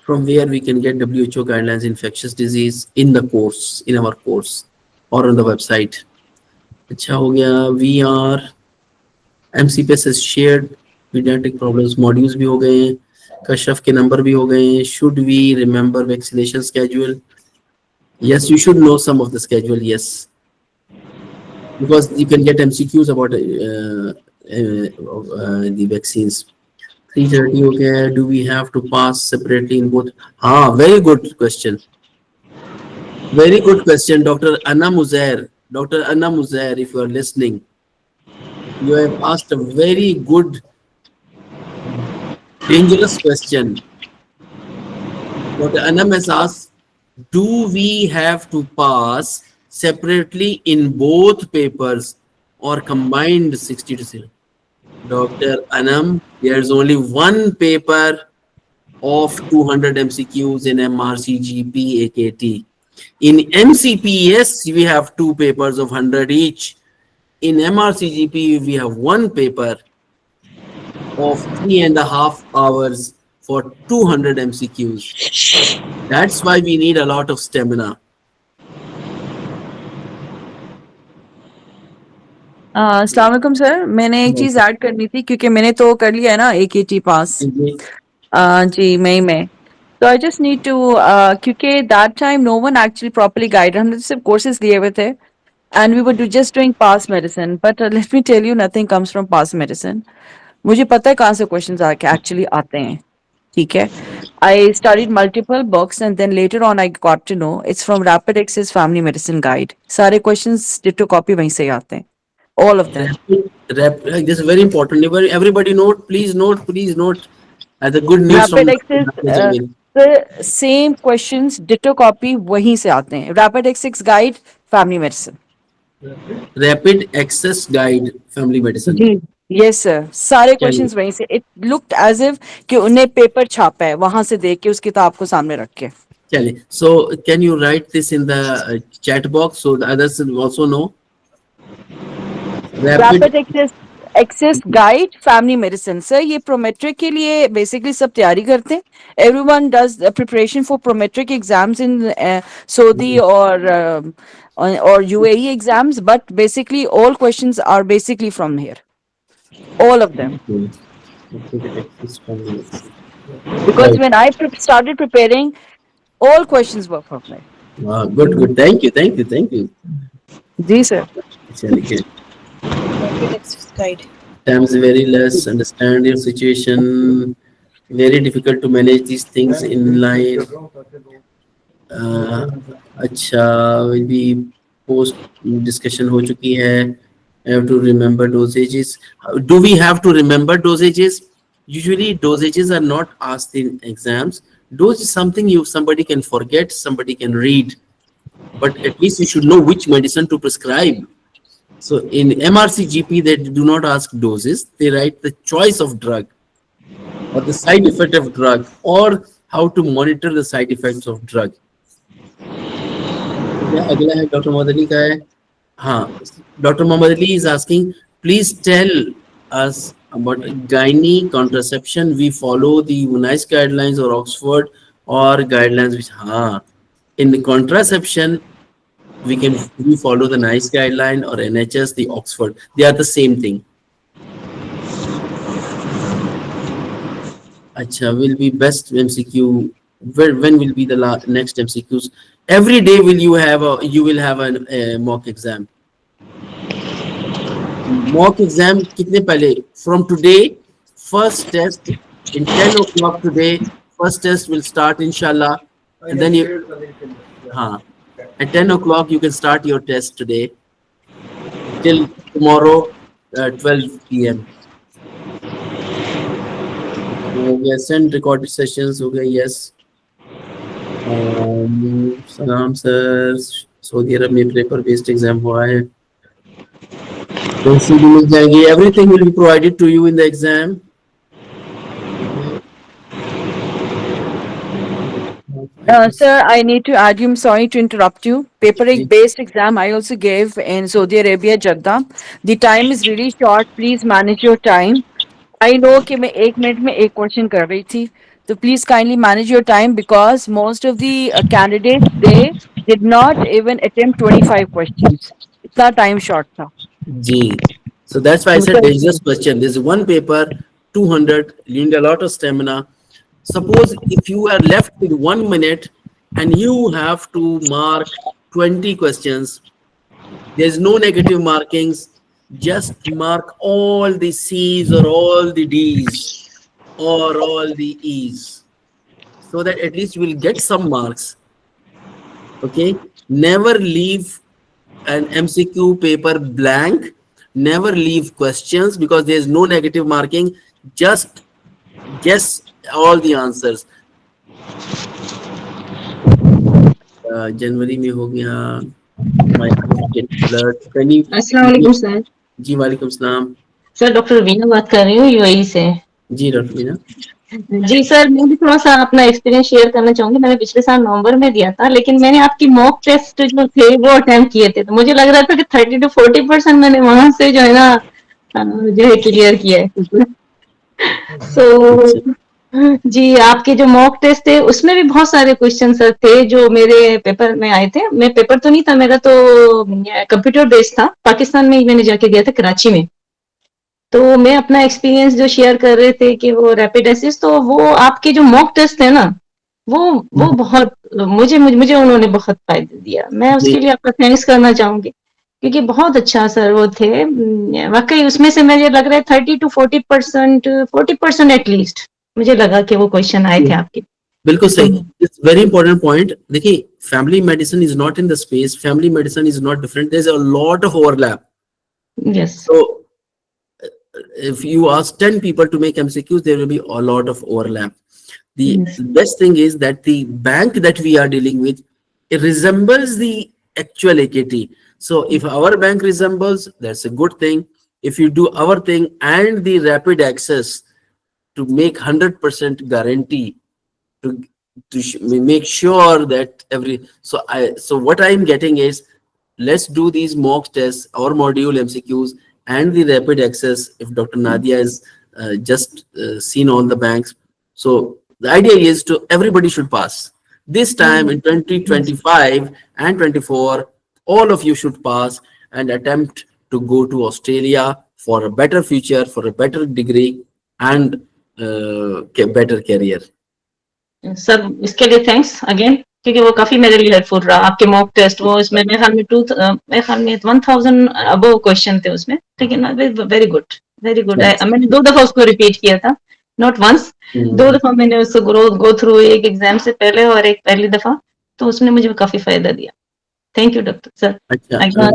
from where we can get WHO guidelines infectious disease in the course, in our course, or on the website. अच्छा हो गया. We are MCPS has shared pediatric problems modules भी हो गए हैं, कशफ के number भी हो गए हैं. Should we remember vaccination schedule? Yes, you should know some of the schedule. Yes, because you can get MCQs about the vaccines. 3:30 हो गया है. Do we have to pass separately in both? Very good question. Very good question, Dr. Anna Muzair. Dr. Anna Muzair, if you are listening, you have asked a very good, dangerous question. Dr. Anna has asked, do we have to pass separately in both papers or combined 60 to 0? Dr. Anam, there's only one paper of 200 MCQs in MRCGP AKT. In MCPS, we have two papers of 100 each. In MRCGP, we have one paper of 3.5 hours for 200 MCQs. That's why we need a lot of stamina. अस्सलाम वालेकुम sir, मैंने एक चीज add करनी थी क्योंकि मैंने तो कर लिया है ना AKT पास जी मई में. So I just need to क्योंकि that time no one actually properly guided. हमने सिर्फ courses लिए हुए थे and we were just doing past medicine. But let me tell you, nothing comes from past medicine. मुझे पता है कहाँ से questions actually आते हैं, ठीक है. I studied multiple books and then later on I got to know it's from Rapid Access Family Medicine Guide. सारे questions ditto copy वहीं से आते हैं, all of them. This is very important. Everybody note, please note. As a good news Rapid from Access the same questions ditto copy वहीं से आते हैं. Rapid Access Guide Family Medicine. Rapid Access Guide Family Medicine. जी yes sir, सारे questions वहीं से. It looked as if कि उन्हें paper छापा है वहां से देख के उस किताब को सामने रख के. चलिए, so can you write this in the chat box so the others will also know? Rapid Access Guide Family Medicine. Sir, ये prometric के लिए basically सब तैयारी करते हैं. Everyone does the preparation for prometric exams in Saudi or UAE exams, but basically all questions are basically from here. All of them. Because when I started preparing, all questions were from there. Wow, good. Thank you. Ji sir. चलिए. Time is very less. Understand your situation. Very difficult to manage these things in line. अच्छा, भी post discussion हो चुकी है. I have to remember dosages. Do we have to remember dosages? Usually dosages are not asked in exams. Dose is something somebody can forget, somebody can read, but at least you should know which medicine to prescribe. So in MRCGP, they do not ask doses. They write the choice of drug or the side effect of drug or how to monitor the side effects of drug. अगला है doctor Mohammad Ali का है. Dr. Muhammad Ali is asking, please tell us about gynae contraception. We follow the UNICE guidelines or Oxford or guidelines which in the contraception we follow the NICE guideline or NHS, the Oxford. They are the same thing. Acha, will be best MCQ. When will be the next MCQs? Every day you will have a mock exam. Mock exam kitne pehle? From today, first test in 10 o'clock today. First test will start inshallah, and then At 10 o'clock, you can start your test today till tomorrow, 12 p.m. Yes, and recorded sessions. Okay, yes. सलाम sir, Saudi Arabia में paper based exam हुआ है, CD मिल जाएगी, everything will be provided to you in the exam. Sir, I need to add you. I'm sorry to interrupt you. Paper एक based exam I also gave in Saudi Arabia, Jeddah. The time is really short. Please manage your time. I know कि मैं 1 minute में एक question कर रही थी. So please kindly manage your time because most of the candidates they did not even attempt 25 questions. इतना time short था. जी. So that's why I said dangerous question. There's one paper, 200. You need a lot of stamina. Suppose if you are left with 1 minute and you have to mark 20 questions, there's no negative markings. Just mark all the C's or all the D's or all the E's, so that at least you will get some marks. Okay? Never leave an MCQ paper blank. Never leave questions because there's no negative marking. Just guess all the answers. जनवरी में हो गया. अस्सलाम वालेकुम sir. जी वालेकुम सलाम. Sir doctor Veena बात कर रही हूँ यूएई से. जी डॉक्टर वीना. जी सर, मैं भी थोड़ा सा अपना एक्सपीरियंस शेयर करना चाहूंगी. मैंने पिछले साल नवंबर में दिया था, लेकिन मैंने आपकी मॉक टेस्ट जो थे वो अटेम्प्ट किए थे, तो मुझे लग रहा था कि 30 to 40% मैंने वहां से जो है ना जो है क्लियर किया है. सो जी, आपके जो मॉक टेस्ट थे उसमें भी बहुत सारे क्वेश्चन सर थे जो मेरे पेपर में आए थे. मैं पेपर तो नहीं था मेरा, तो कंप्यूटर बेस्ड था. पाकिस्तान में ही मैंने जाके दिया था, कराची में. तो मैं अपना एक्सपीरियंस जो शेयर कर रहे थे कि वो रैपिड एसिस, तो वो आपके जो मॉक टेस्ट है ना, वो बहुत मुझे उन्होंने बहुत फायदा दिया. मैं उसके लिए आपका थैंक्स करना चाहूंगी क्योंकि बहुत अच्छा सर वो थे. वाकई उसमें से मुझे लग रहा है 30 to 40% एटलीस्ट मुझे लगा कि वो क्वेश्चन आए थे आपके. बिल्कुल सही. It's very important point. देखिए, family medicine is not in the space. Family medicine is not different. There is a lot of overlap. Yes. So if you ask 10 people to make MCQs, there will be a lot of overlap. The best thing is that the bank that we are dealing with, it resembles the actual AKT. So if our bank resembles, that's a good thing. If you do our thing and the rapid access to make 100% guarantee to make sure that so what I'm getting is, let's do these mock tests, our module MCQs and the rapid access. If Dr. Nadia has just seen all the banks, so the idea is to everybody should pass this time in 2025 and 24. All of you should pass and attempt to go to Australia for a better future, for a better degree and better career. Sir इसके लिए thanks again, क्योंकि वो काफी मेरे लिए helpful रहा. आपके mock test वो इसमें मेरे ख्याल में 1000 अबव क्वेश्चन थे उसमें. ठीक है ना. Very good, very good. मैंने 2 दफा उसको रिपीट किया था, नॉट वंस. 2 दफा मैंने उसको गो थ्रू, एक एग्जाम से पहले और एक पहली दफा. तो उसने मुझे काफी फायदा दिया. Thank you doctor sir.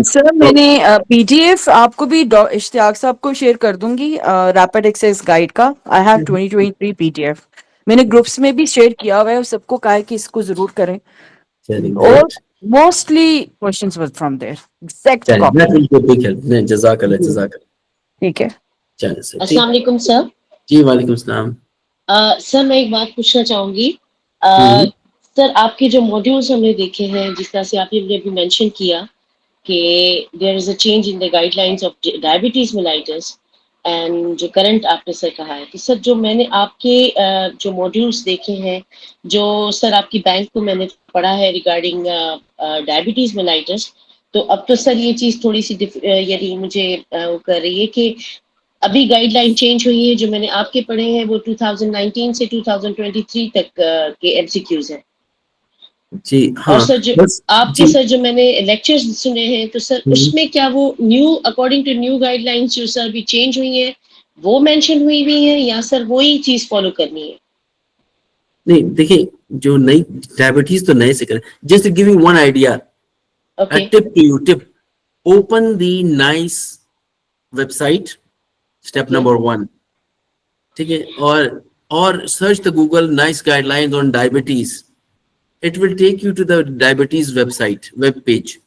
Sir मैंने पीडीएफ आपको भी इश्तियाक साहब को शेयर कर दूंगी रैपिड एक्सेस गाइड का. I have 2023 PDF. मैंने ग्रुप्स में भी शेयर किया हुआ है, सबको कहा है कि इसको जरूर करें. और mostly questions were from there exact copy. जज़ाकल्लाह. ठीक है. चलिए सर. अस्सलाम वालेकुम सर. जी वालेकुम सलाम. सर मैं एक बात पूछना चाहूंगी. सर आपके जो मॉड्यूल्स हमने देखे हैं, जिस तरह से आपने अभी मेंशन किया कि there is a change in the guidelines of diabetes mellitus, and जो करंट आपने सर कहा है, तो सर जो मैंने आपके जो मॉड्यूल्स देखे हैं, जो सर आपकी बैंक को मैंने पढ़ा है रिगार्डिंग डायबिटीज मेलाइटस, तो अब तो सर ये चीज़ थोड़ी सी यानी मुझे वो कर रही है कि अभी गाइडलाइन चेंज हुई है. जो मैंने आपके पढ़े हैं वो 2019 से 2023 तक के एमसीक्यूज हैं. जी हाँ. और सर जो आपके सर जो मैंने लेक्चर्स सुने हैं, तो सर उसमें क्या वो new according to new guidelines जो सर भी चेंज हुई है वो मेंशन हुई है, या सर वही चीज फॉलो करनी है? नहीं देखिए, जो नई डायबिटीज तो नए से करें. Just give you one idea, Okay. A tip to you, tip. Open the NICE website, step Okay. number 1. ठीक है, or search the Google NICE guidelines on diabetes. It will take you to the diabetes website, web page.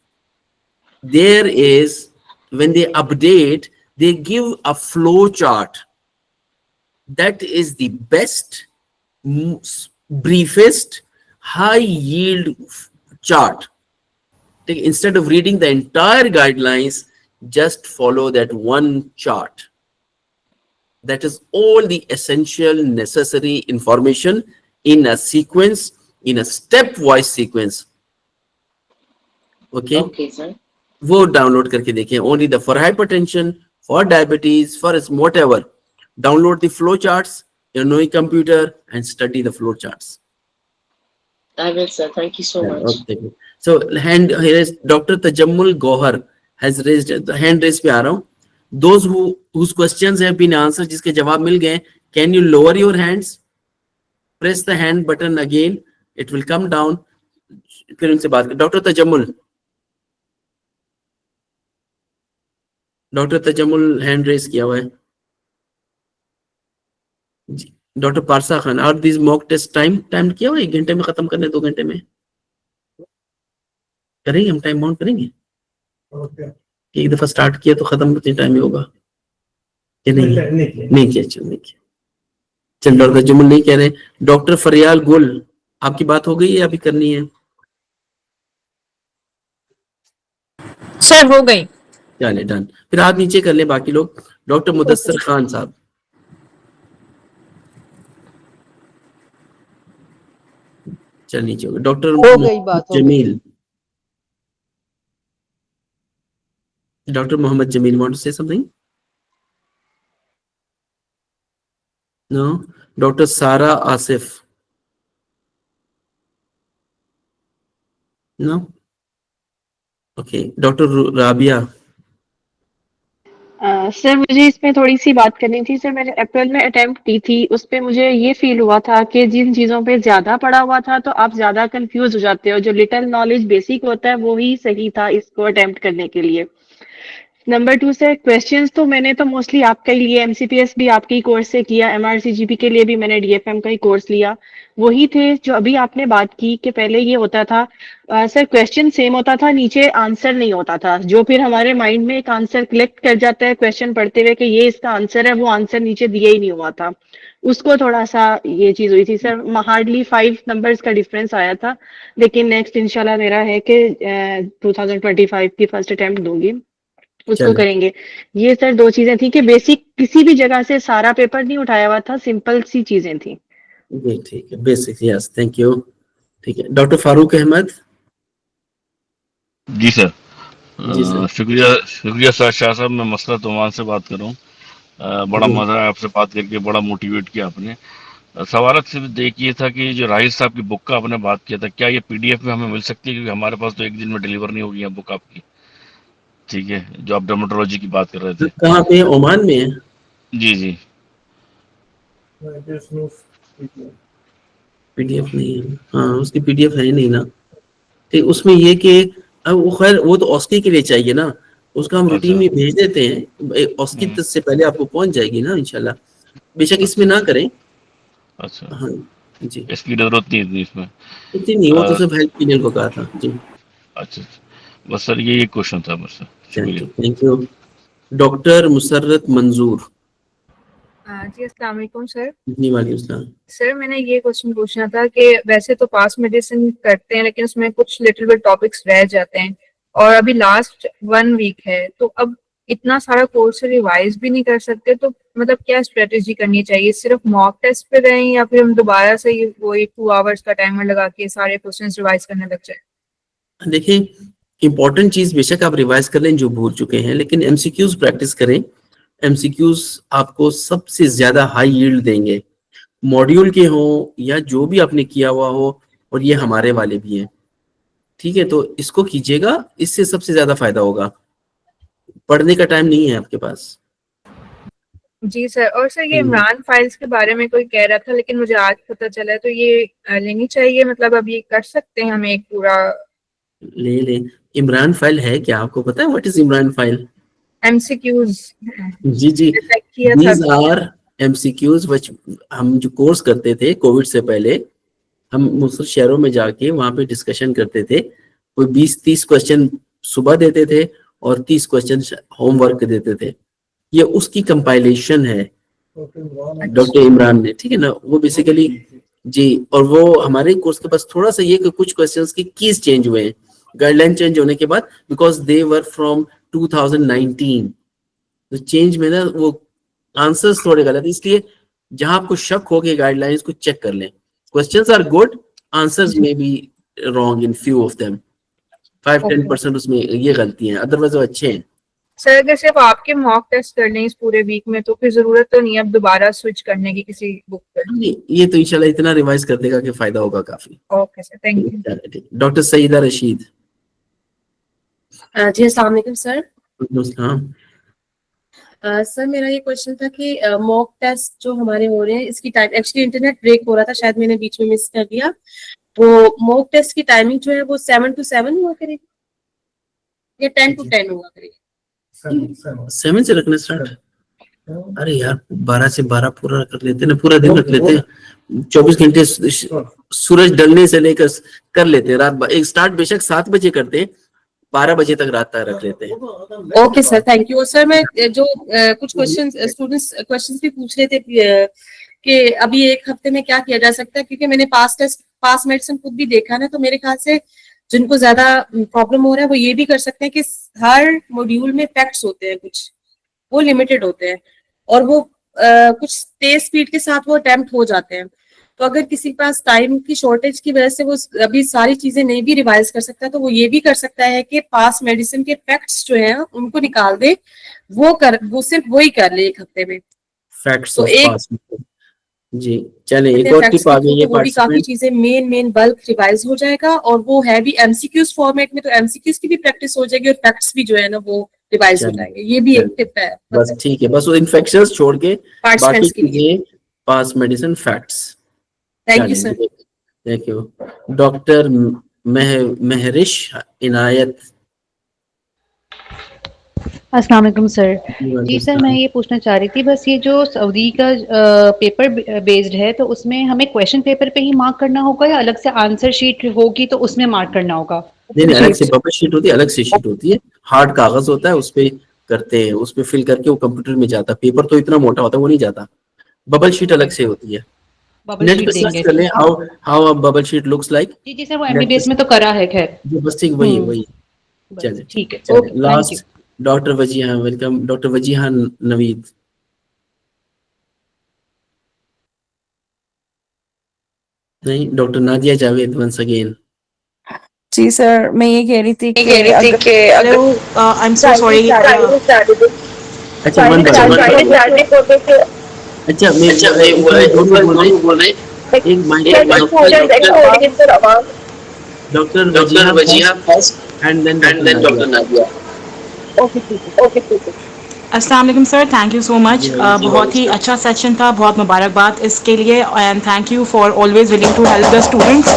There is, when they update, they give a flow chart. That is the best, briefest, high yield chart. Instead of reading the entire guidelines, just follow that one chart. That is all the essential, necessary information in a sequence, in a stepwise sequence. Okay. Okay, sir. वो download करके देखें. Only the for hypertension, for diabetes, for whatever. Download the flow charts, your knowing computer, and study the flow charts. I will, sir. Thank you so much. Okay. So hand here is Dr. Tajammul Gohar has raised the hand raise पे आ रहा हूँ. Those whose questions have been answered, जिसके जवाब मिल गए, can you lower your hands? Press the hand button again. It will come down. फिर उनसे बात कर. Dr. Tajammul. Doctor Tajammul hand raise किया हुआ है. डॉक्टर पारसा खान, और दिस मॉक टेस्ट टाइम किया हुआ है, 1 घंटे में खत्म करने, 2 घंटे में करेंगे, हम टाइम बाउंड करेंगे. एक दफा स्टार्ट किया तो खत्म कितने टाइम में होगा कि नहीं किया. चल डॉक्टर तजम्मुल नहीं कह रहे. डॉक्टर फरियाल गुल, आपकी बात हो गई है, अभी करनी है? सर हो गई. चले डन. फिर हाथ नीचे कर ले बाकी लोग. डॉक्टर मुदस्सर खान साहब. चल नीचे हो गए. डॉक्टर हो गई बात, हो गई. Jamil. Doctor Mohammad Jamil, want to say something? No. Doctor Sara Asif. No. Okay. Doctor Rabia. Sir मुझे इसमें थोड़ी सी बात करनी थी. सर मैंने अप्रैल में अटेम्प्ट की थी, उस पे मुझे ये फील हुआ था कि जिन चीज़ों पे ज़्यादा पढ़ा हुआ था तो आप ज़्यादा कंफ्यूज हो जाते हो. जो लिटिल नॉलेज बेसिक होता है वो ही सही था इसको अटेम्प्ट करने के लिए. नंबर 2 से क्वेश्चंस तो मैंने तो मोस्टली आपका ही लिया, एमसीपीएस भी आपके ही कोर्स से किया, एमआरसीजीपी के लिए भी मैंने डीएफएम का ही कोर्स लिया. वही थे जो अभी आपने बात की कि पहले ये होता था सर क्वेश्चन सेम होता था, नीचे आंसर नहीं होता था, जो फिर हमारे माइंड में एक आंसर कलेक्ट कर जाता है क्वेश्चन पढ़ते हुए कि ये इसका आंसर है, वो आंसर नीचे दिया ही नहीं हुआ था. उसको थोड़ा सा ये चीज हुई थी सर. हार्डली 5 नंबर्स का डिफरेंस आया था. लेकिन नेक्स्ट इंशाल्लाह मेरा है कि 2025 की फर्स्ट अटेम्प्ट दूंगी, उसको करेंगे. ये सर 2 चीजें थी कि बेसिक किसी भी जगह से सारा पेपर नहीं उठाया हुआ था, सिंपल सी चीजें थी. ठीक है. बेसिक. Yes, thank you. ठीक है. डॉक्टर फारूक अहमद. जी सर. जी सर. शुक्रिया सर. शाह साहब, मैं मसला तोमान से बात कर रहा हूँ. बड़ा मजा आया आपसे बात करके, बड़ा मोटिवेट किया आपने. सवाल सिर्फ देखिए था कि जो राहिल साहब की बुक का आपने बात किया था, क्या ये पीडीएफ में हमें मिल सकती है? क्योंकि हमारे पास तो 1 दिन में डिलीवर नहीं होगी बुक आपकी. ठीक है, जो आप डर्मेटोलॉजी की बात कर रहे थे. कहाँ पे? ओमान में है? जी. पीडीएफ नहीं है. हाँ, उसकी पीडीएफ है नहीं ना. ठीक. उसमें ये कि अब वो खैर वो तो ऑस्की के लिए चाहिए ना, उसका हम रूटीन में भेज देते हैं. ऑस्की से पहले आपको पहुंच जाएगी ना इंशाल्लाह. बेशक इसमें ना करें. अच्छा. हाँ जी. इसकी जरूरत नहीं इतनी इसमें. इतनी नहीं, वो तो सिर्फ हेल्प के लिए को कहा था जी. अच्छा. बस सर यही क्वेश्चन था मुझसे. शुक्रिया. Thank you. डॉक्टर मुसर्रत मंजूर. जी अस्सलाम वालेकुम सर. जी वालेकुम सलाम. सर मैंने ये क्वेश्चन पूछना था कि वैसे तो पास मेडिसिन करते हैं लेकिन उसमें कुछ लिटिल बिट टॉपिक्स रह जाते हैं और अभी लास्ट 1 वीक है, तो अब इतना सारा कोर्स रिवाइज भी नहीं कर सकते, तो मतलब क्या स्ट्रेटेजी करनी चाहिए? सिर्फ मॉक टेस्ट पे रहें या फिर हम दोबारा से वही 2 आवर्स का टाइमर लगा के सारे क्वेश्चन रिवाइज करने लग जाए? देखिए, इंपॉर्टेंट चीज बेशक आप रिवाइज कर लें जो भूल चुके हैं, लेकिन एमसीक्यूज प्रैक्टिस करें. एमसीक्यूज आपको सबसे ज्यादा हाई यील्ड देंगे, मॉड्यूल के हो या जो भी आपने किया हुआ हो, और ये हमारे वाले भी हैं. ठीक है, तो इसको कीजिएगा, इससे सबसे ज्यादा फायदा होगा. पढ़ने का टाइम नहीं है आपके पास. जी सर. और सर ये इमरान फाइल्स के बारे में कोई कह रहा था लेकिन मुझे आज पता चला है, तो ये लेनी चाहिए, मतलब अब ये कर सकते हैं हम एक पूरा ले ले। इमरान फाइल है क्या, आपको पता है what is Imran file? MCQs जी जी, चेक किया था। दीज आर MCQs व्हिच हम जो कोर्स करते थे कोविड से पहले, हम मुख्तलिफ शहरों में जाके वहां पे डिस्कशन करते थे। कोई 20-30 क्वेश्चन सुबह देते थे और 30 क्वेश्चन होमवर्क देते थे। ये उसकी कंपाइलेशन है डॉक्टर इमरान ने, ठीक है ना। वो बेसिकली जी, और वो हमारे कोर्स के पास थोड़ा सा ये कि कुछ क्वेश्चंस की कीज चेंज हुए हैं गाइडलाइन चेंज होने के बाद, बिकॉज दे वर फ्रॉम 2019। तो चेंज में ना वो आंसर्स थोड़े गलत, इसलिए जहां आपको शक हो कि गाइडलाइंस को चेक कर लें। क्वेश्चंस आर गुड, आंसर्स में be wrong in few of them. 5-10% उसमें ये गलतियां हैं, अदरवाइज वो अच्छे हैं। सर अगर सिर्फ आपके मॉक टेस्ट करने हैं इस पूरे वीक में तो फिर जरूरत तो नहीं है अब दोबारा स्विच करने की किसी बुक पे। ये तो इंशाल्लाह इतना रिवाइज कर देगा कि फायदा होगा काफी। Okay sir, thank you. Doctor Saeeda Rashid. जी अस्सलाम वालेकुम सर। हाँ, सर मेरा ये क्वेश्चन था कि मॉक टेस्ट जो हमारे हो रहे हैं इसकी टाइम, एक्चुअली इंटरनेट ब्रेक हो रहा था, शायद मैंने बीच में मिस कर दिया। वो मॉक टेस्ट की टाइमिंग जो है वो 7 to 7 हुआ करेगी या 10 to 10 हुआ करेगी? 7 से रखना स्टार्ट। अरे यार 12 से 12 पूरा कर लेते ना, पूरा दिन रख लेते हैं। 24 घंटे सूरज ढलने से लेकर कर लेते हैं रात। एक स्टार्ट बेशक 7 बजे करते हैं, 12 बजे तक रात तक रख लेते हैं। Okay sir, thank you. Sir मैं जो कुछ क्वेश्चन स्टूडेंट्स क्वेश्चन भी पूछ रहे थे कि अभी एक हफ्ते में क्या किया जा सकता है, क्योंकि मैंने पास मेडिसिन खुद भी देखा ना, तो मेरे ख्याल से जिनको ज्यादा प्रॉब्लम हो रहा है वो ये भी कर सकते हैं कि हर मॉड्यूल में फैक्ट्स होते हैं, कुछ वो लिमिटेड होते हैं और वो कुछ तेज स्पीड के साथ वो अटेम्प्ट हो जाते हैं। तो अगर किसी के पास टाइम की शॉर्टेज की वजह से वो अभी सारी चीजें नहीं भी रिवाइज कर सकता तो वो ये भी कर सकता है कि पास मेडिसिन के फैक्ट्स जो हैं उनको निकाल दे, वो सिर्फ वही कर ले एक हफ्ते में। फैक्ट्स तो ऑफ एक पास। जी चले, एक और टिप आ गई है वो भी काफी चीजें मेन बल्क रिवाइज हो जाएगा और वो है भी एमसीक्यूज फॉर्मेट में, तो एमसीक्यूज की भी प्रैक्टिस हो जाएगी और फैक्ट्स भी जो है ना वो रिवाइज हो जाएंगे। ये भी एक टिप है बस, ठीक है। बस वो इन्फेक्शंस छोड़ के बाकी पार्टिसिपेंट्स के लिए। चीजें पास medicine facts. Thank you sir. Thank you. Doctor Mahrish Inayat. अस्सलाम वालेकुम सर। जी सर, मैं ये पूछना चाह रही थी, बस ये जो सऊदी का पेपर बेस्ड है तो उसमें हमें क्वेश्चन पेपर पे ही मार्क करना होगा या अलग से आंसर शीट होगी तो उसमें मार्क करना होगा? नहीं, अलग से बबल शीट होती है, अलग से शीट होती है। हार्ड कागज होता है, उस पे करते हैं, उस पे फिल करके वो कंप्यूटर में जाता है। पेपर तो इतना मोटा होता है वो नहीं जाता। बबल शीट अलग से होती है। बबल नेट शीट पे सर्च देंगे। कर लें how a bubble sheet looks like. जी जी सर, वो एमबीबीएस में तो करा है खैर। बस ठीक वही चले, ठीक है, चले। Okay, thank you. Last doctor Wajiha, welcome doctor Wajiha Naveed. नहीं, doctor Nadia Javed once again. जी सर, मैं ये कह रही थी कि hello, I am so sorry. अच्छा वन बाय अच्छा मैं दोनों बोल रहे हैं। एक mic doctor Wajiha first and then doctor Nadia. Okay ठीक है। अस्सलाम वालेकुम sir, thank you so much. बहुत ही अच्छा सेशन था, बहुत मुबारकबाद इसके लिए and thank you for always willing to help the students.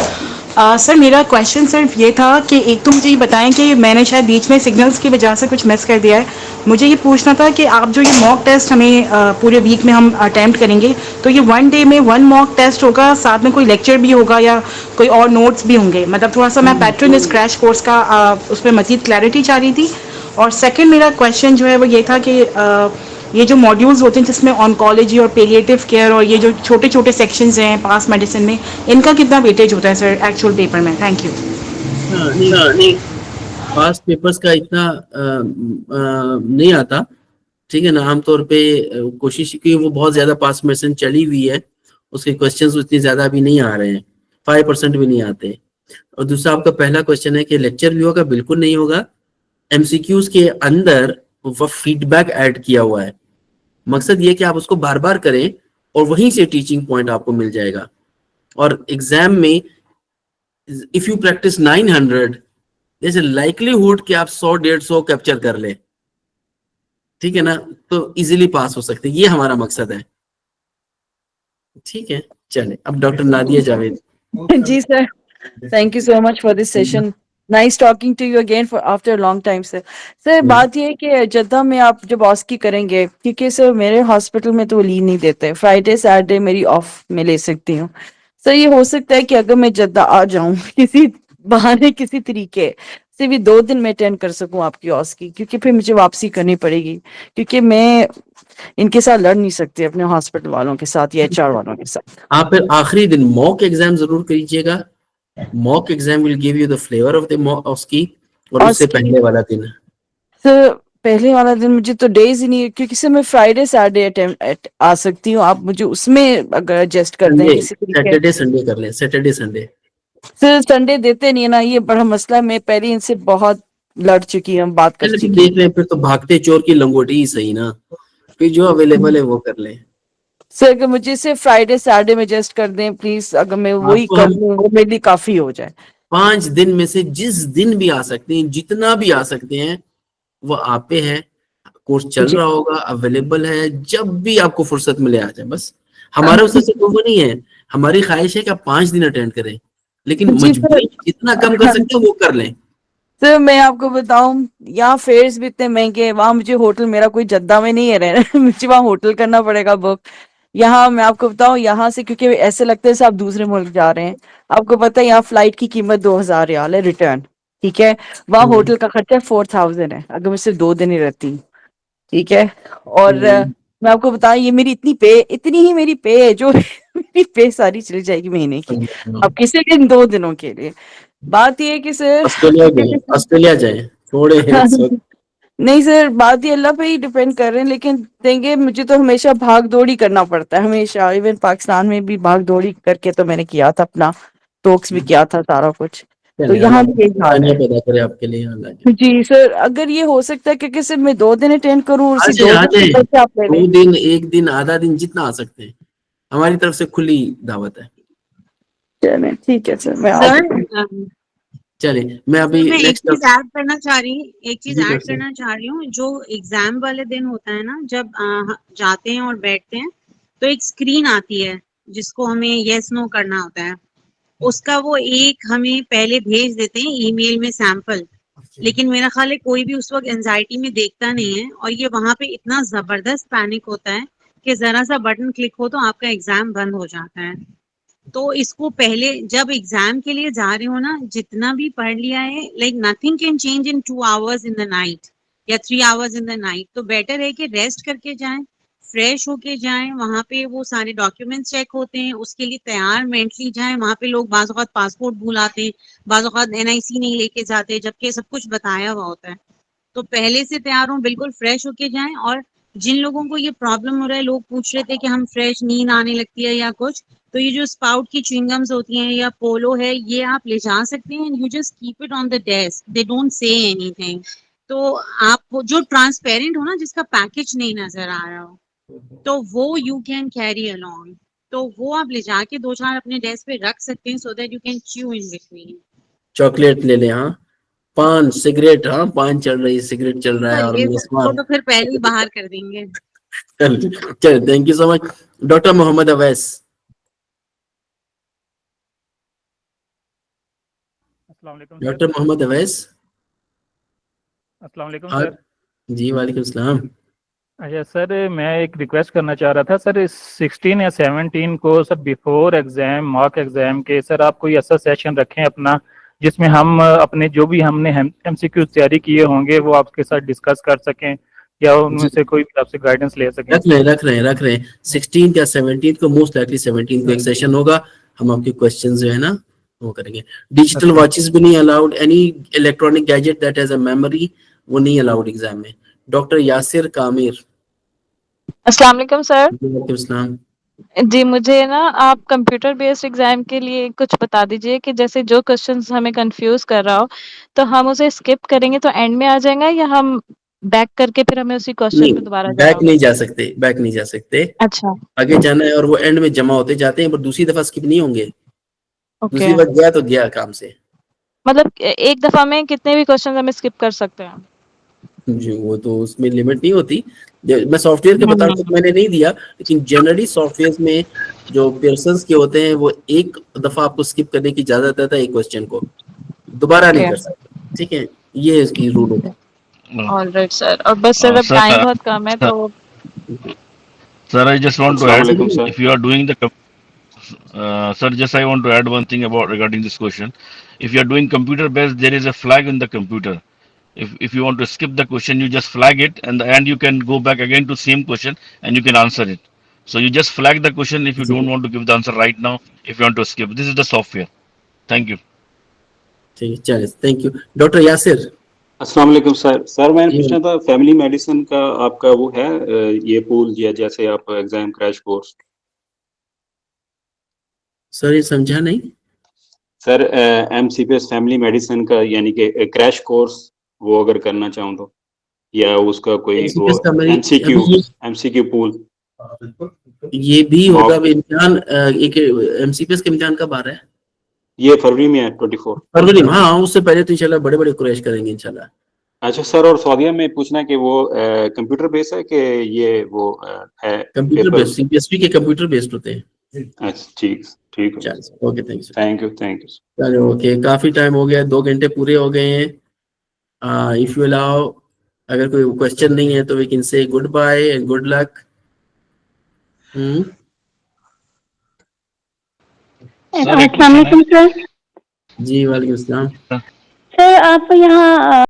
Sir मेरा क्वेश्चन सिर्फ ये था कि एक तो मुझे ये बताएं कि मैंने शायद बीच में सिग्नल्स की वजह से कुछ मिस कर दिया है। मुझे ये पूछना था कि आप जो ये मॉक टेस्ट हमें पूरे वीक में हम अटैम्प्ट करेंगे तो ये 1 डे में 1 मॉक टेस्ट होगा, साथ में कोई लेक्चर भी होगा या कोई और नोट्स भी होंगे? मतलब थोड़ा सा मैं पैटर्न इस क्रैश कोर्स का उस पर मज़ीद क्लैरिटी चाह रही थी। और सेकंड मेरा क्वेश्चन जो है वो ये था कि ये जो मॉड्यूल्स होते हैं जिसमें ऑन्कोलॉजी और पेलिएटिव केयर और ये जो छोटे छोटे सेक्शंस हैं पास मेडिसिन में, इनका कितना वेटेज होता है सर एक्चुअल पेपर में? Thank you. नहीं, पास पेपर्स का इतना नहीं आता, ठीक है ना। आमतौर पे कोशिश की वो बहुत ज्यादा पास मेडिसिन चली हुई है, उसके क्वेश्चंस उतने ज्यादा अभी नहीं आ रहे हैं, 5% भी नहीं आते। और दूसरा आपका पहला क्वेश्चन है कि लेक्चर भी होगा, बिल्कुल नहीं होगा। एमसीक्यूज के अंदर वो फीडबैक ऐड किया हुआ है। मकसद ये कि आप उसको बार बार करें और वहीं से टीचिंग पॉइंट आपको मिल जाएगा। और एग्जाम में इफ यू प्रैक्टिस 900 जैसे लाइकलीहुड कि आप 100-150 कैप्चर कर ले, ठीक है ना, तो इजीली पास हो सकते हैं। ये हमारा मकसद है, ठीक है। चले अब डॉक्टर नादिया जावेद। जी sir, thank you so much for this session. Nice talking to you again for after long time sir. Sir बात ये है कि जद्दा में आप जब ऑस्की करेंगे, क्योंकि सर मेरे हॉस्पिटल में तो लीव नहीं देते, फ्राइडे सैटरडे मेरी ऑफ में ले सकती हूँ। सर ये हो सकता है कि अगर मैं जद्दा आ जाऊं किसी बहाने किसी तरीके से भी 2 दिन में अटेंड कर सकूं आपकी ऑस्की, क्योंकि फिर मुझे वापसी करनी पड़ेगी, क्योंकि मैं इनके साथ लड़ नहीं सकती अपने हॉस्पिटल वालों के साथ या एचआर वालों के साथ। आप फिर आखिरी दिन मॉक एग्जाम जरूर करिएगा। Mock exam will give you the flavour of the mock OSCE, और उससे पहले वाला दिन सर पहले वाला दिन मुझे तो डेज ही नहीं है, क्योंकि सर मैं फ्राइडे सैटरडे अटेम्प्ट आ सकती हूँ, आप मुझे उसमें अगर एडजस्ट कर दें किसी तरीके। सैटरडे संडे कर लें, सैटरडे संडे। सर संडे देते नहीं है ना, ये बड़ा मसला है, मैं पहले इनसे बहुत लड़ चुकी हूँ, बात कर चलिए चुकी देख लें, फिर तो भागते चोर की लंगोटी ही सही ना, फिर जो अवेलेबल है वो कर लें। सर अगर मुझे सिर्फ फ्राइडे सैटरडे में एडजस्ट कर दें प्लीज, अगर मैं वही आपको कर हम लूँ वो मेरे लिए काफी हो जाए। 5 दिन में से जिस दिन भी आ सकते हैं, जितना भी आ सकते हैं, वो आप पे है। कोर्स चल रहा होगा, अवेलेबल है, जब भी आपको फुर्सत मिले आ जाए बस। हमारे उससे से वो नहीं है, हमारी ख्वाहिश है कि आप 5 दिन अटेंड करें, लेकिन जी सर। मजबूरी में जितना कम कर सकते हो वो कर लें। सर मैं आपको बताऊं, यहाँ फेयर्स भी इतने महंगे हैं, वहां मुझे होटल, मेरा कोई जद्दा में नहीं है रहना मुझे वहां होटल करना पड़ेगा बुक। यहाँ मैं आपको बताऊं, यहाँ से क्योंकि ऐसे लगता है जैसे आप दूसरे मुल्क जा रहे हैं, आपको पता है यहाँ फ्लाइट की कीमत 2000 रियाल है रिटर्न, ठीक है, वहाँ होटल का खर्चा 4000 है अगर मैं सिर्फ 2 दिन ही रहती हूँ, ठीक है। और मैं आपको बताऊं, ये मेरी इतनी ही मेरी पे है जो मेरी पे सारी चली जाएगी महीने की, अब किसी दिन 2 दिनों के लिए। बात ये है कि सर ऑस्ट्रेलिया गए, ऑस्ट्रेलिया जाए थोड़े इस वक्त। नहीं सर, बात ये अल्लाह पे ही डिपेंड कर रहे हैं, लेकिन देंगे मुझे तो हमेशा भाग दौड़ी करना पड़ता है, हमेशा, इवन पाकिस्तान में भी भाग दौड़ी करके तो मैंने किया था अपना, टॉक्स भी किया था सारा कुछ, तो चले यहाँ अल्लाह भी यही हाल आसानियां है। पैदा करे आपके लिए, अल्लाह के। जी सर, अगर ये हो सकता है क्योंकि सिर्फ मैं 2 दिन अटेंड करूँ और आ उसी जाए, दो आ दिन जाए, के पैसे आप ले लें। 2 दिन, 1 दिन, आधा दिन, जितना आ सकते हैं, हमारी तरफ से खुली दावत है। चलें ठीक है सर, मैं आ सर जाऊंगी। चलिए मैं सर अभी मैं एक नेक्स्ट। चीज ऐड करना चाह रही एक चीज जी ऐड डॉक्टर साहब। करना चाह रही हूँ, जो एग्जाम वाले दिन होता है ना, जब जाते हैं और बैठते हैं तो एक स्क्रीन आती है जिसको हमें यस नो करना होता है, उसका वो एक हमें पहले भेज देते हैं ईमेल में सैंपल, लेकिन मेरा ख्याल है कोई भी उस वक्त एंजाइटी में देखता नहीं है, और ये वहां पे इतना जबरदस्त पैनिक होता है कि जरा सा बटन क्लिक हो तो आपका एग्जाम बंद हो जाता है। तो इसको पहले जब एग्जाम के लिए जा रहे हो ना, जितना भी पढ़ लिया है, like nothing can change in 2 hours in the night या 3 hours इन द नाइट, तो बेटर है कि रेस्ट करके जाएं, फ्रेश होके जाएं, वहां पे वो सारे डॉक्यूमेंट्स चेक होते हैं, उसके लिए तैयार मेंटली जाएं। वहां पे लोग बाज़ औक़ात पासपोर्ट भूल आते हैं, बाज़ औक़ात एनआईसी नहीं लेके जाते, जबकि सब कुछ बताया हुआ होता है। तो पहले से तैयार हो, बिल्कुल फ्रेश होके जाएं। और जिन लोगों को ये प्रॉब्लम हो रहा है, लोग पूछ रहे थे कि हम फ्रेश, नींद आने लगती है या कुछ, तो ये जो स्पाउट की च्युइंगम्स होती हैं या पोलो है, ये आप ले जा सकते हैं, you just keep it on the desk, they don't say anything. तो आप जो ट्रांसपेरेंट हो ना, जिसका पैकेज नहीं नजर आ रहा हो, तो वो यू कैन कैरी अलोंग, तो वो आप ले जाके 2-4 अपने डेस्क पे रख सकते हैं, so that you can chew in between. Chocolate ले लें, हाँ, पान सिगरेट, हाँ पान चल रही है, सिगरेट चल रहा है, और ये वो मिसमार। तो फिर पहले ही बाहर कर देंगे। चल thank you so much. Doctor Mohammad Awais. अस्सलाम वालेकुम सर। डॉक्टर मोहम्मद अवैस। अस्सलाम वालेकुम हाँ सर। जी, वालेकुम सलाम। अच्छा सर, मैं एक रिक्वेस्ट करना चाह रहा था सर, 16 या 17 को sir before exam, mock exam के सर आप कोई ऐसा सेशन रखें अपना, जिसमें हम अपने जो भी हमने एमसीक्यू तैयारी किए होंगे वो आपके साथ डिस्कस कर सकें, या उनमें से कोई भी आपसे गाइडेंस ले सकें। रख रहे हैं 16 या 17 को, मोस्ट लाइकली 17 को एक सेशन होगा, हम आपके क्वेश्चन जो है ना वो करेंगे। डिजिटल वॉचेस भी नहीं allowed, any electronic gadget that has a memory, वो नहीं अलाउड एग्जाम में। डॉक्टर यासिर कामिर। अस्सलाम वालेकुम सर। वालेकुम सलाम। जी मुझे ना आप कंप्यूटर बेस्ड एग्जाम के लिए कुछ बता दीजिए कि जैसे जो क्वेश्चंस हमें कंफ्यूज कर रहा हो तो हम उसे स्किप करेंगे तो एंड में आ जाएगा, या हम बैक करके फिर हमें उसी क्वेश्चन नहीं, पे दोबारा जाना बैक होगा? नहीं जा सकते, बैक नहीं जा सकते, अच्छा आगे जाना है, और वो एंड में जमा होते जाते हैं, पर दूसरी दफा स्किप नहीं होंगे। ओके, दूसरी बार गया तो गया काम से। मतलब एक दफा में कितने भी क्वेश्चन हमें स्किप कर सकते हैं? जी वो तो उसमें लिमिट नहीं होती। मैं सॉफ्टवेयर के बता रहा हूँ, मैंने नहीं दिया, लेकिन जनरली सॉफ्टवेयर में जो पेयर्सन्स के होते हैं वो एक दफा आपको स्किप करने की इजाजत देता है एक क्वेश्चन को, दोबारा नहीं ओके कर सकते। ठीक है, ये इसकी रूल होता है। ऑलराइट सर, और बस सर अब टाइम बहुत कम है तो Sir, I just want to Assalamu add, alaikum, sir. if you are doing the, sir, just I want to add one thing about regarding this question. If you are doing computer based, there is a flag in the computer. If you want to skip the question, you just flag it, and you can go back again to same question and you can answer it. So you just flag the question if you don't want to give the answer right now. If you want to skip, this is the software. Thank you. ठीक है, चलिए, thank you. Doctor Yasir. अस्सलाम वालेकुम sir. Sir मैंने पूछना था family medicine का आपका वो है ये पूल या जैसे आप एग्जाम क्रैश कोर्स। सर ये समझा नहीं। सर एमसीपीएस फैमिली मेडिसिन का यानी कि क्रैश कोर्स वो अगर करना चाहूँ तो, या उसका कोई वो MCPS का एमसीक्यू पूल ये भी होगा इम्तिहान। एक MCPS का इम्तिहान कब आ रहा है? ये फरवरी में है 24 फरवरी में। हाँ, उससे पहले तो इंशाल्लाह बड़े बड़े क्रैश करेंगे इंशाल्लाह। अच्छा सर, और सऊदीया में पूछना है कि वो कंप्यूटर बेस्ड है कि ये वो है कंप्यूटर बेस्ड, CPSP के कंप्यूटर बेस्ड होते हैं। अच्छा ठीक ठीक है। ओके, थैंक यू चलो ओके, काफी टाइम हो गया, 2 घंटे पूरे हो गए हैं। इफ यू अलाउ, अगर कोई क्वेश्चन नहीं है तो we can say goodbye and good luck. अस्सलाम वालेकुम सर। जी वालेकुम सलाम। सर आप यहाँ